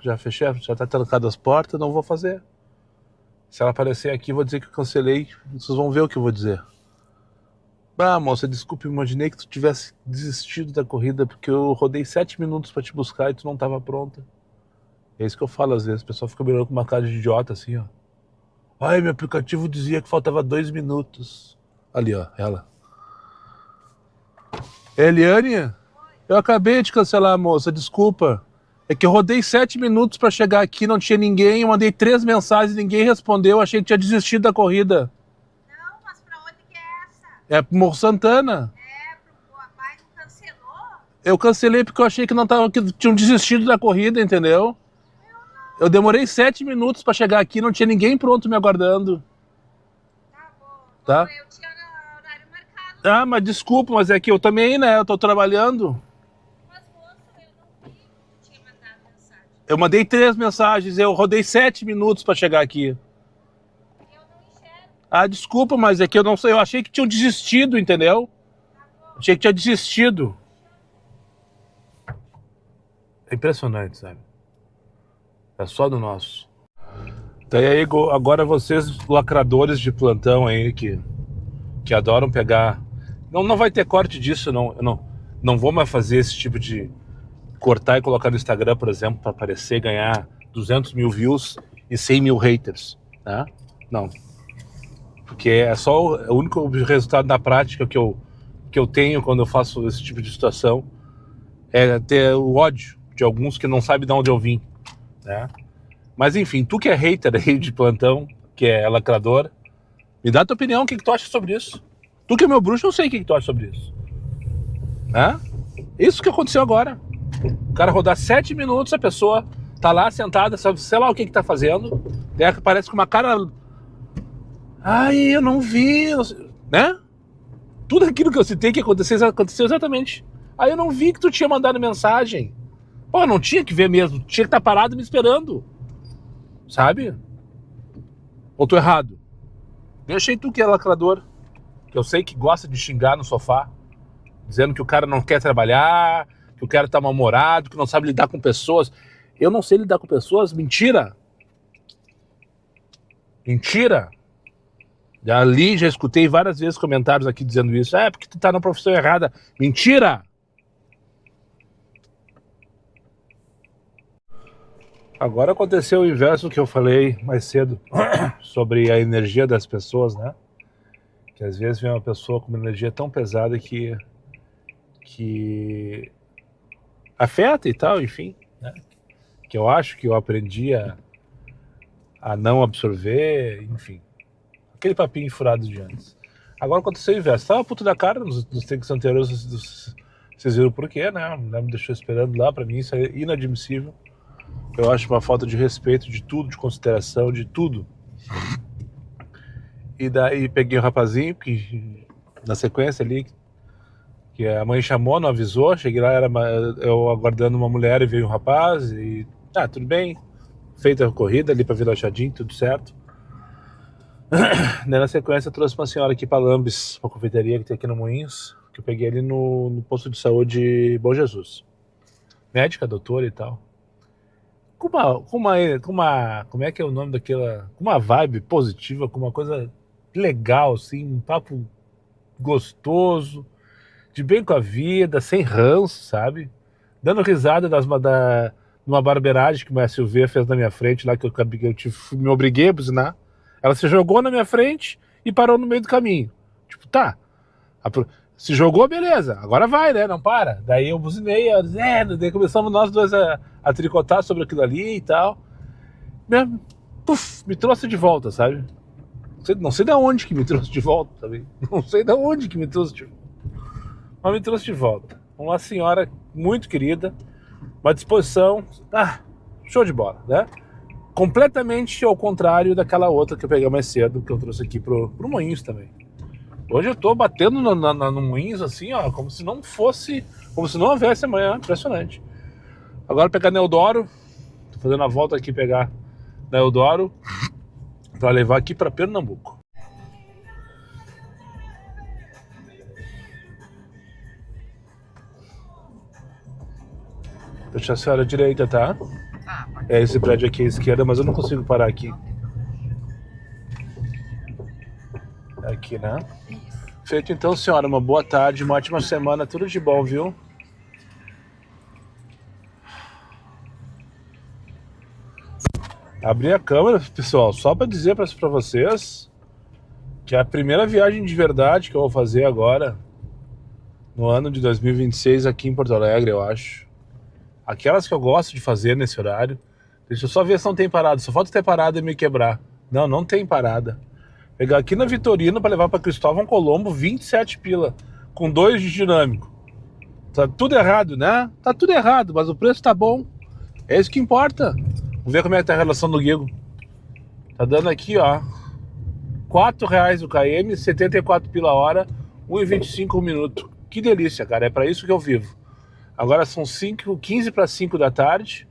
já fechei, já tá trancado as portas, não vou fazer. Se ela aparecer aqui, vou dizer que eu cancelei. Vocês vão ver o que eu vou dizer. Ah, moça, desculpe, imaginei que tu tivesse desistido da corrida porque eu rodei 7 minutos pra te buscar e tu não tava pronta. É isso que eu falo às vezes. O pessoal fica me olhando com uma cara de idiota assim, ó. Ai, meu aplicativo dizia que faltava 2 minutos. Ali, ó, ela. Eliane, eu acabei de cancelar, moça, desculpa. É que eu rodei 7 minutos pra chegar aqui, não tinha ninguém, eu mandei 3 mensagens, ninguém respondeu, achei que tinha desistido da corrida. Não, mas pra onde que é essa? É pro Morro Santana. É, pro rapaz não cancelou? Eu cancelei porque eu achei que não tava, que tinham desistido da corrida, entendeu? Eu demorei 7 minutos pra chegar aqui, não tinha ninguém pronto me aguardando. Tá bom. Tá. Eu tinha horário marcado. Ah, mas desculpa, mas é que eu também, né? Eu tô trabalhando. Mas, moço, eu não vi que tinha mandado mensagem. Eu mandei 3 mensagens, eu rodei 7 minutos pra chegar aqui. Eu não enxergo. Ah, desculpa, mas é que eu não sei, eu achei que tinham desistido, entendeu? Achei que tinha desistido. É impressionante, sabe? É só do nosso. Daí aí, agora vocês, lacradores de plantão aí, que adoram pegar... Não vai ter corte disso, eu não vou mais fazer esse tipo de cortar e colocar no Instagram, por exemplo, para aparecer e ganhar 200 mil views e 100 mil haters, né? Não. Porque é só o único resultado na prática que eu tenho quando eu faço esse tipo de situação é ter o ódio de alguns que não sabem de onde eu vim, né? Mas enfim, tu que é hater aí de plantão, que é lacrador, me dá a tua opinião, o que tu acha sobre isso? Tu que é meu bruxo, eu sei o que tu acha sobre isso. Né? Isso que aconteceu agora. O cara rodar 7 minutos, a pessoa tá lá sentada, sei lá o que tá fazendo, daí aparece com uma cara... Ai, eu não vi, né? Tudo aquilo que eu citei que aconteceu exatamente. Aí eu não vi que tu tinha mandado mensagem. Pô, não tinha que ver mesmo, tinha que estar parado me esperando. Sabe? Ou tô errado? Deixa aí tu que é lacrador, que eu sei que gosta de xingar no sofá, dizendo que o cara não quer trabalhar, que o cara tá mal-humorado, que não sabe lidar com pessoas. Eu não sei lidar com pessoas? Mentira! Mentira! Já escutei várias vezes comentários aqui dizendo isso. É, porque tu tá na profissão errada. Mentira! Agora aconteceu o inverso do que eu falei mais cedo sobre a energia das pessoas, né? Que às vezes vem uma pessoa com uma energia tão pesada que afeta e tal, enfim, né? Que eu acho que eu aprendi a não absorver, enfim. Aquele papinho furado de antes. Agora aconteceu o inverso. Tava puto da cara nos tempos anteriores, vocês viram por quê, né? Me deixou esperando lá, pra mim isso é inadmissível. Eu acho uma falta de respeito de tudo, de consideração, de tudo. E daí peguei o rapazinho, que na sequência ali, que a mãe chamou, não avisou, cheguei lá, eu aguardando uma mulher e veio um rapaz, e tudo bem, feita a corrida ali pra Vila Jardim, tudo certo. Daí na sequência eu trouxe uma senhora aqui pra Lambes, uma confeitaria que tem aqui no Moinhos, que eu peguei ali no posto de saúde Bom Jesus. Médica, doutora e tal. Como é que é o nome daquela... Com uma vibe positiva, com uma coisa legal, assim, um papo gostoso, de bem com a vida, sem ranço, sabe? Dando risada numa barbeiragem que o Silveira fez na minha frente, lá que eu me obriguei a buzinar. Ela se jogou na minha frente e parou no meio do caminho. Tipo, tá. Se jogou, beleza. Agora vai, né? Não para. Daí eu buzinei, daí começamos nós dois a tricotar sobre aquilo ali e tal. Me trouxe de volta, sabe? Não sei de onde que me trouxe de volta, sabe? Não sei de onde que me trouxe de volta. Mas me trouxe de volta. Uma senhora muito querida, uma disposição, show de bola, né? Completamente ao contrário daquela outra que eu peguei mais cedo, que eu trouxe aqui pro Moinhos também. Hoje eu tô batendo no Moinhos assim, ó, como se não houvesse amanhã, impressionante. Agora pegar Neodoro, tô fazendo a volta aqui pegar Neodoro para levar aqui para Pernambuco. Deixa a senhora à direita, tá? É esse prédio aqui à esquerda, mas eu não consigo parar aqui. Aqui, né? Feito então, senhora. Uma boa tarde, uma ótima semana. Tudo de bom, viu? Abri a câmera, pessoal, só para dizer para vocês que é a primeira viagem de verdade que eu vou fazer agora, no ano de 2026, aqui em Porto Alegre, eu acho. Aquelas que eu gosto de fazer nesse horário. Deixa eu só ver se não tem parada. Só falta ter parada e me quebrar. Não, não tem parada. Pegar aqui na Vitorino para levar para Cristóvão Colombo, 27 pila, com 2 de dinâmico. Tá tudo errado, né? Tá tudo errado, mas o preço tá bom. É isso que importa. Vamos ver como é que tá a relação do Guigo. Tá dando aqui, ó, R$4 o KM, 74 pila a hora, 1,25 o minuto. Que delícia, cara. É para isso que eu vivo. Agora são 15 para 5 da tarde.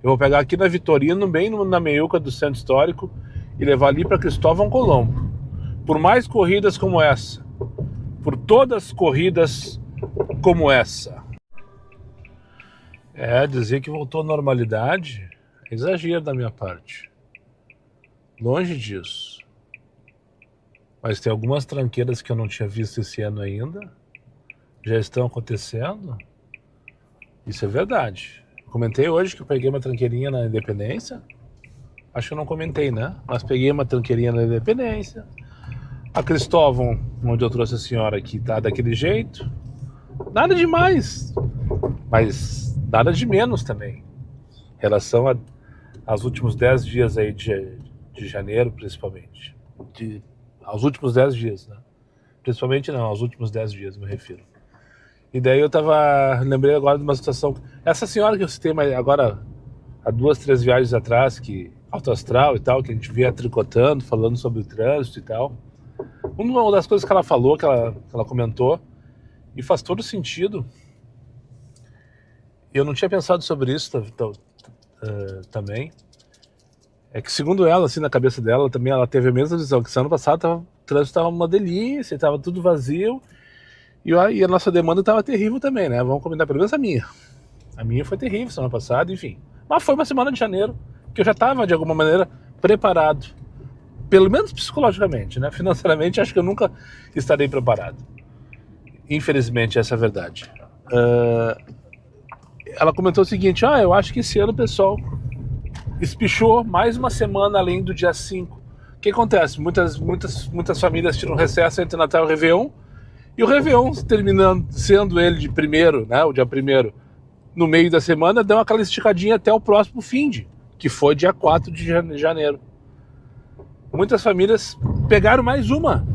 Eu vou pegar aqui na Vitorino, bem na meiuca do Centro Histórico, e levar ali para Cristóvão Colombo. Por mais corridas como essa, por todas corridas como essa. Dizer que voltou à normalidade é exagero da minha parte. Longe disso. Mas tem algumas tranqueiras que eu não tinha visto esse ano ainda. Já estão acontecendo. Isso é verdade. Comentei hoje que eu peguei uma tranqueirinha na Independência. Acho que eu não comentei, né? Mas peguei uma tranqueirinha na Independência. A Cristóvão, onde eu trouxe a senhora aqui, tá daquele jeito. Nada demais. Mas nada de menos também. Em relação aos últimos 10 dias aí de janeiro, principalmente. Aos últimos 10 dias, né? Principalmente não, aos últimos 10 dias, me refiro. E daí lembrei agora de uma situação. Essa senhora que eu citei agora, há 2, 3 viagens atrás, que alto astral e tal, que a gente via tricotando, falando sobre o trânsito e tal. Uma das coisas que ela falou, que ela comentou, e faz todo sentido. E eu não tinha pensado sobre isso também. É que, segundo ela, assim, na cabeça dela, também ela teve a mesma visão, que ano passado o trânsito estava uma delícia, estava tudo vazio, e a nossa demanda estava terrível também, né? Vamos comentar pelo menos a minha. A minha foi terrível semana passada, enfim. Mas foi uma semana de janeiro, que eu já estava, de alguma maneira, preparado. Pelo menos psicologicamente, né? Financeiramente, acho que eu nunca estarei preparado. Infelizmente, essa é a verdade. Ela comentou o seguinte, eu acho que esse ano o pessoal espichou mais uma semana além do dia 5. O que acontece? Muitas famílias tiram recesso entre Natal e Réveillon, e o Réveillon, terminando, sendo ele de primeiro, né, o dia 1º, no meio da semana, deu aquela esticadinha até o próximo finde, que foi dia 4 de janeiro. Muitas famílias pegaram mais uma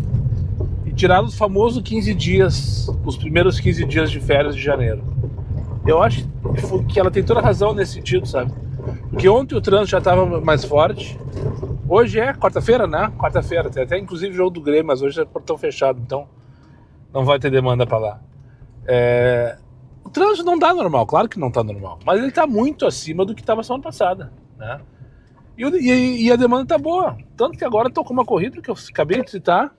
e tiraram os famosos 15 dias, os primeiros 15 dias de férias de janeiro. Eu acho que ela tem toda a razão nesse sentido, sabe? Porque ontem o trânsito já estava mais forte. Hoje é quarta-feira, né? Quarta-feira, tem até inclusive jogo do Grêmio, mas hoje é portão fechado, então não vai ter demanda para lá. O trânsito não tá normal, claro que não tá normal, mas ele tá muito acima do que estava semana passada, né? E a demanda tá boa, tanto que agora tô com uma corrida que eu acabei de citar,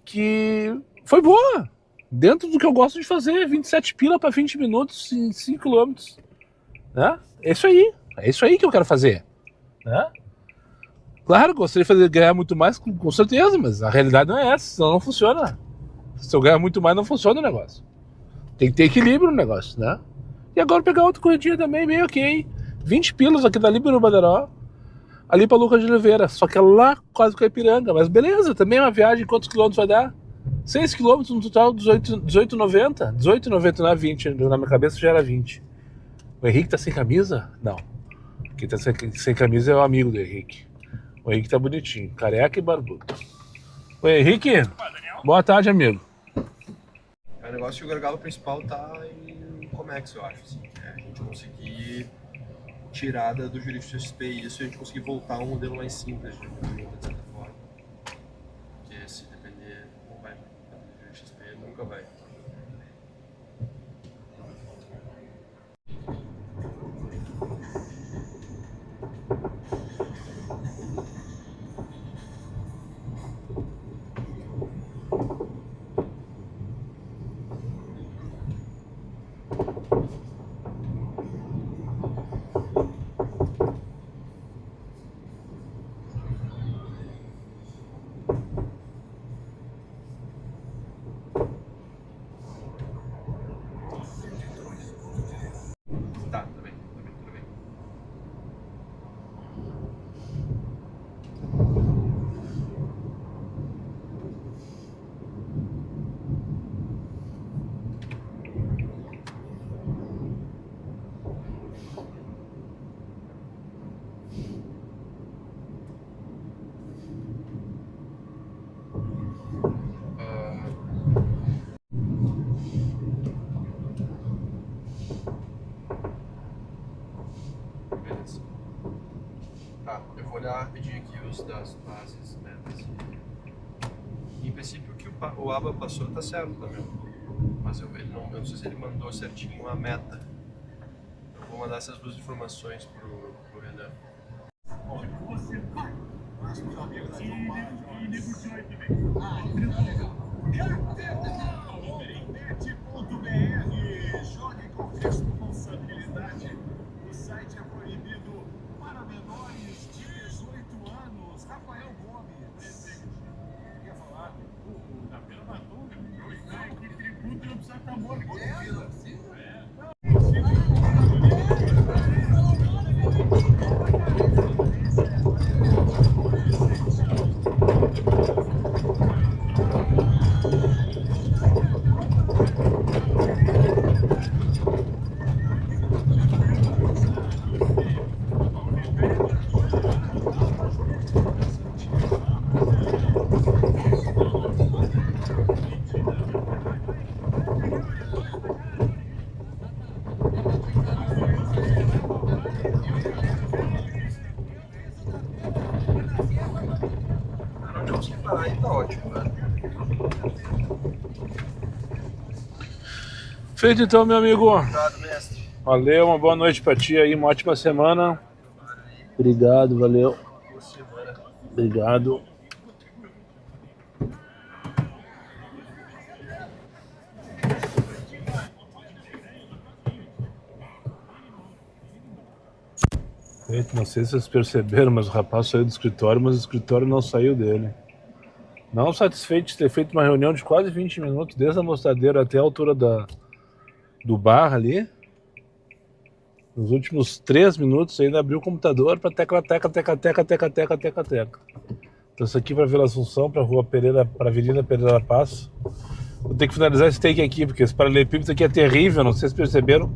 que foi boa, dentro do que eu gosto de fazer, 27 pila para 20 minutos em 5 km, né? É isso aí que eu quero fazer, né? Claro, gostaria de ganhar muito mais, com certeza, mas a realidade não é essa, senão não funciona. Se eu ganhar muito mais, não funciona o negócio. Tem que ter equilíbrio no negócio, né? E agora pegar outra corridinha também, meio ok. 20 pilas aqui da Líbero Badaró, ali pra Lucas de Oliveira, só que é lá quase com a Ipiranga, mas beleza, também é uma viagem, quantos quilômetros vai dar? 6 quilômetros no total, 18,90, 18,90 não é 20, na minha cabeça já era 20. O Henrique tá sem camisa? Não. Quem tá sem camisa é o amigo do Henrique. O Henrique tá bonitinho, careca e barbudo. Oi, Henrique. Boa tarde, amigo. O negócio que o gargalo principal tá em Comex, eu acho. Assim. A gente conseguir tirar do jurídico XP isso e a gente conseguir voltar a um modelo mais simples de ferramenta, de certa forma. Porque se depender, não vai. O jurídico XP nunca vai. Tá, tudo bem. Beleza. Tá, eu vou olhar, pedir aqui os das bases, metas. Em princípio, o que o Aba passou tá certo, tá, meu? Mas eu não sei se ele mandou certinho a meta. Eu vou mandar essas duas informações pro Renan. Onde você vai? Mas meus amigos e negociou aí também. Legal. Bet.br. Jogue com responsabilidade. O site é proibido para menores de 18 anos. Rafael Gomes. Presente. Quer falar? O da Pena Matou. Que tributo não precisa estar morto. Onde eu consegui parar aí tá ótimo, velho. Feito então, meu amigo. Obrigado, mestre. Valeu, uma boa noite pra ti aí, uma ótima semana. Obrigado, valeu. Boa semana. Obrigado. Feito, não sei se vocês perceberam, mas o rapaz saiu do escritório, mas o escritório não saiu dele. Não satisfeito de ter feito uma reunião de quase 20 minutos, desde a mostradeira até a altura do bar ali. Nos últimos 3 minutos ainda abriu o computador para teca. Então isso aqui para Vila Assunção, para Rua Pereira, para Avenida Pereira Passo. Vou ter que finalizar esse take aqui, porque esse paralelepípedo aqui é terrível, não sei se perceberam.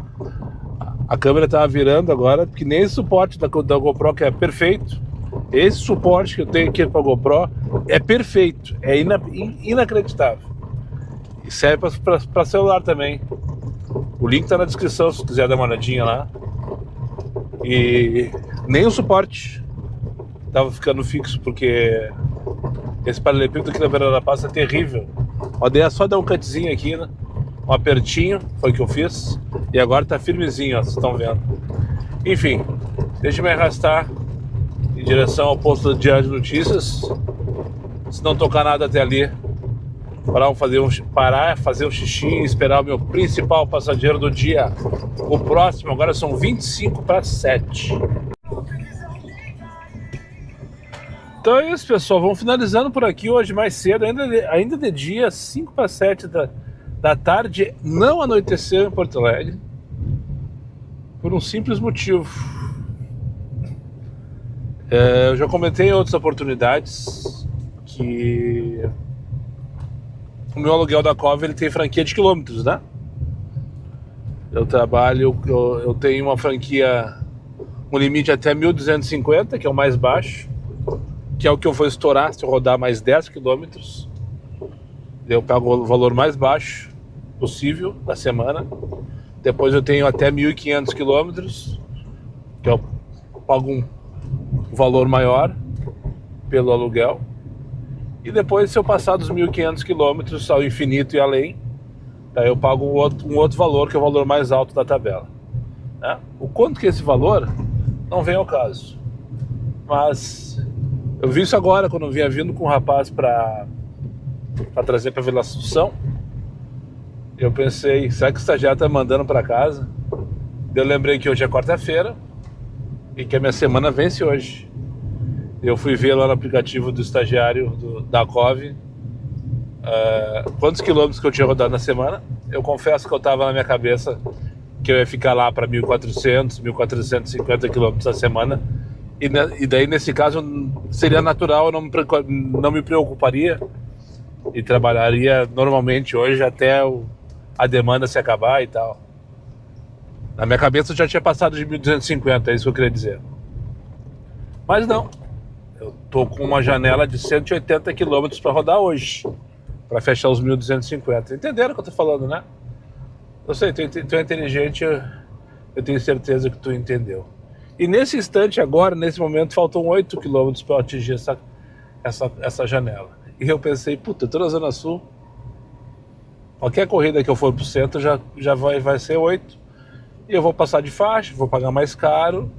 A câmera estava virando agora, porque nem esse suporte da GoPro que é perfeito. Esse suporte que eu tenho aqui para a GoPro é perfeito, é inacreditável. E serve para celular também. O link está na descrição se quiser dar uma olhadinha lá. E nem o suporte estava ficando fixo, porque esse paralelepípedo aqui na Pereira da Passa é terrível. A ideia é só dar um cutzinho aqui, né? Um apertinho, foi o que eu fiz. E agora tá firmezinho, ó, vocês estão vendo. Enfim, deixa eu me arrastar em direção ao posto do Diário de Notícias. Se não tocar nada até ali, parar, fazer um xixi e esperar o meu principal passageiro do dia. O próximo, agora são 25 para 7. Então é isso, pessoal. Vamos finalizando por aqui hoje mais cedo, ainda de dia, 5 para 7 da tarde. Não anoiteceu em Porto Alegre, por um simples motivo. Eu já comentei em outras oportunidades que o meu aluguel da Cove, ele tem franquia de quilômetros, né? Eu tenho uma franquia, um limite até 1.250, que é o mais baixo, que é o que eu vou estourar se eu rodar mais 10 quilômetros. Eu pago o valor mais baixo possível da semana. Depois eu tenho até 1.500 quilômetros, que eu pago um valor maior pelo aluguel. E depois, se eu passar dos 1.500 quilômetros ao infinito e além, daí eu pago um outro valor, que é o valor mais alto da tabela, né? O quanto que é esse valor não vem ao caso. Mas eu vi isso agora, quando eu vinha vindo com um rapaz para trazer para Vila Assunção. Eu pensei, será que o estagiário tá mandando para casa? Eu lembrei que hoje é quarta-feira e que a minha semana vence hoje. Eu fui ver lá no aplicativo do estagiário da Cove quantos quilômetros que eu tinha rodado na semana. Eu confesso que eu estava na minha cabeça que eu ia ficar lá para 1.400, 1.450 quilômetros na semana. E daí, nesse caso, seria natural, eu não me preocuparia e trabalharia normalmente hoje até a demanda se acabar e tal. Na minha cabeça eu já tinha passado de 1.250, é isso que eu queria dizer. Mas não. Eu tô com uma janela de 180 km para rodar hoje, para fechar os 1.250. Entenderam o que eu tô falando, né? Eu sei, tu é inteligente, eu tenho certeza que tu entendeu. E nesse instante agora, nesse momento, faltam 8 quilômetros para eu atingir essa janela. E eu pensei, puta, eu tô na Zona Sul, qualquer corrida que eu for pro centro já vai ser 8. E eu vou passar de faixa, vou pagar mais caro,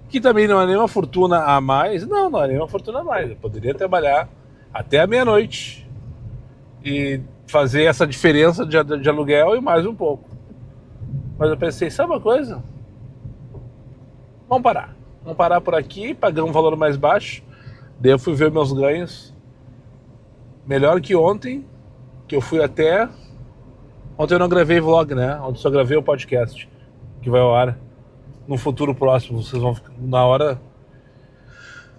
que também não é nenhuma fortuna a mais. Não é nenhuma fortuna a mais. Eu poderia trabalhar até a meia-noite e fazer essa diferença de aluguel e mais um pouco. Mas eu pensei, sabe uma coisa? Vamos parar por aqui, pagar um valor mais baixo. Daí eu fui ver meus ganhos. Melhor que ontem, que eu fui até... Ontem eu não gravei vlog, né? Ontem só gravei o podcast, que vai ao ar no futuro próximo. Vocês vão, na hora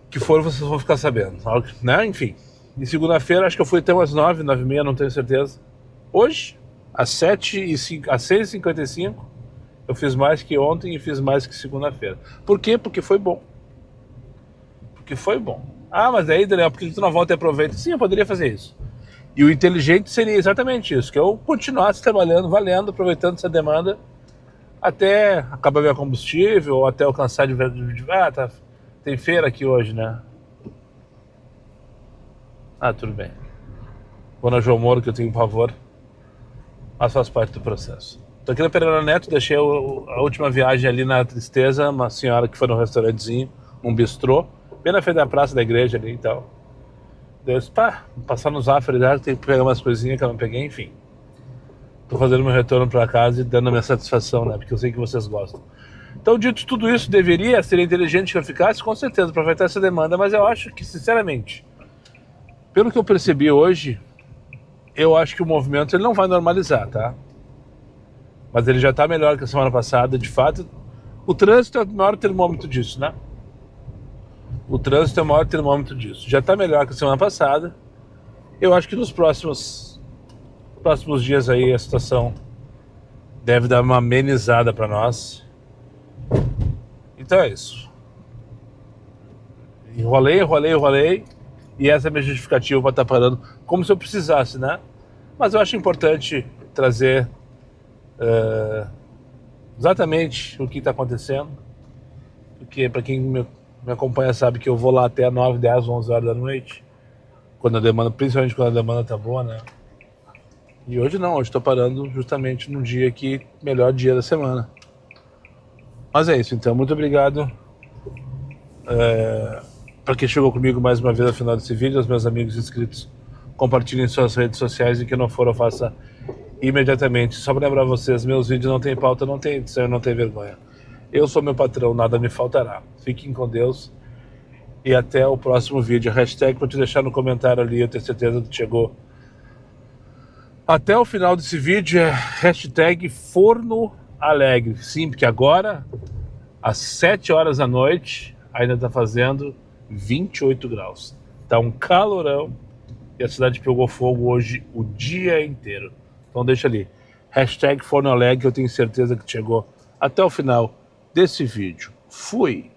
que for, vocês vão ficar sabendo, né? Enfim. E segunda-feira, acho que eu fui até umas 9, 9h30, não tenho certeza. Hoje, às 6h55, eu fiz mais que ontem e fiz mais que segunda-feira. Por quê? Porque foi bom. Ah, mas aí, Daniel, por que tu não volta e aproveita? Sim, eu poderia fazer isso. E o inteligente seria exatamente isso, que eu continuasse trabalhando, valendo, aproveitando essa demanda até acabar meu combustível, ou até alcançar tá, tem feira aqui hoje, né? Ah, tudo bem. Vou na João Moro, que eu tenho pavor, mas faz parte do processo. Tô aqui na Pereira Neto, deixei a última viagem ali na Tristeza, uma senhora que foi num restaurantezinho, um bistrô, bem na frente da praça da igreja ali e tal. Deus, vou passar no Zafra, já tem que pegar umas coisinhas que eu não peguei, enfim. Tô fazendo meu retorno para casa e dando a minha satisfação, né? Porque eu sei que vocês gostam. Então, dito tudo isso, seria inteligente que eu ficasse, com certeza, aproveitar essa demanda, mas eu acho que, sinceramente, pelo que eu percebi hoje, eu acho que o movimento ele não vai normalizar, tá? Mas ele já tá melhor que a semana passada, de fato. O trânsito é o maior termômetro disso, né? Já tá melhor que a semana passada. Eu acho que nos próximos dias aí a situação deve dar uma amenizada para nós. Então é isso. Enrolei. E essa é a minha justificativa para estar parando, como se eu precisasse, né? Mas eu acho importante trazer exatamente o que está acontecendo. Porque para quem me acompanha sabe que eu vou lá até 9, 10, 11 horas da noite. Principalmente quando a demanda tá boa, né? E hoje não, hoje tô parando justamente num dia que melhor dia da semana. Mas é isso, então, muito obrigado para quem chegou comigo mais uma vez ao final desse vídeo, aos meus amigos inscritos, compartilhem suas redes sociais e que não for eu faça imediatamente. Só para lembrar vocês, meus vídeos não tem pauta, não tem edição, não tem vergonha. Eu sou meu patrão, nada me faltará. Fiquem com Deus e até o próximo vídeo. A hashtag para te deixar no comentário ali, eu tenho certeza que chegou até o final desse vídeo, é hashtag Forno Alegre. Sim, porque agora, às 7 horas da noite, ainda está fazendo 28 graus. Tá um calorão e a cidade pegou fogo hoje o dia inteiro. Então deixa ali, hashtag Forno Alegre, eu tenho certeza que chegou até o final desse vídeo. Fui!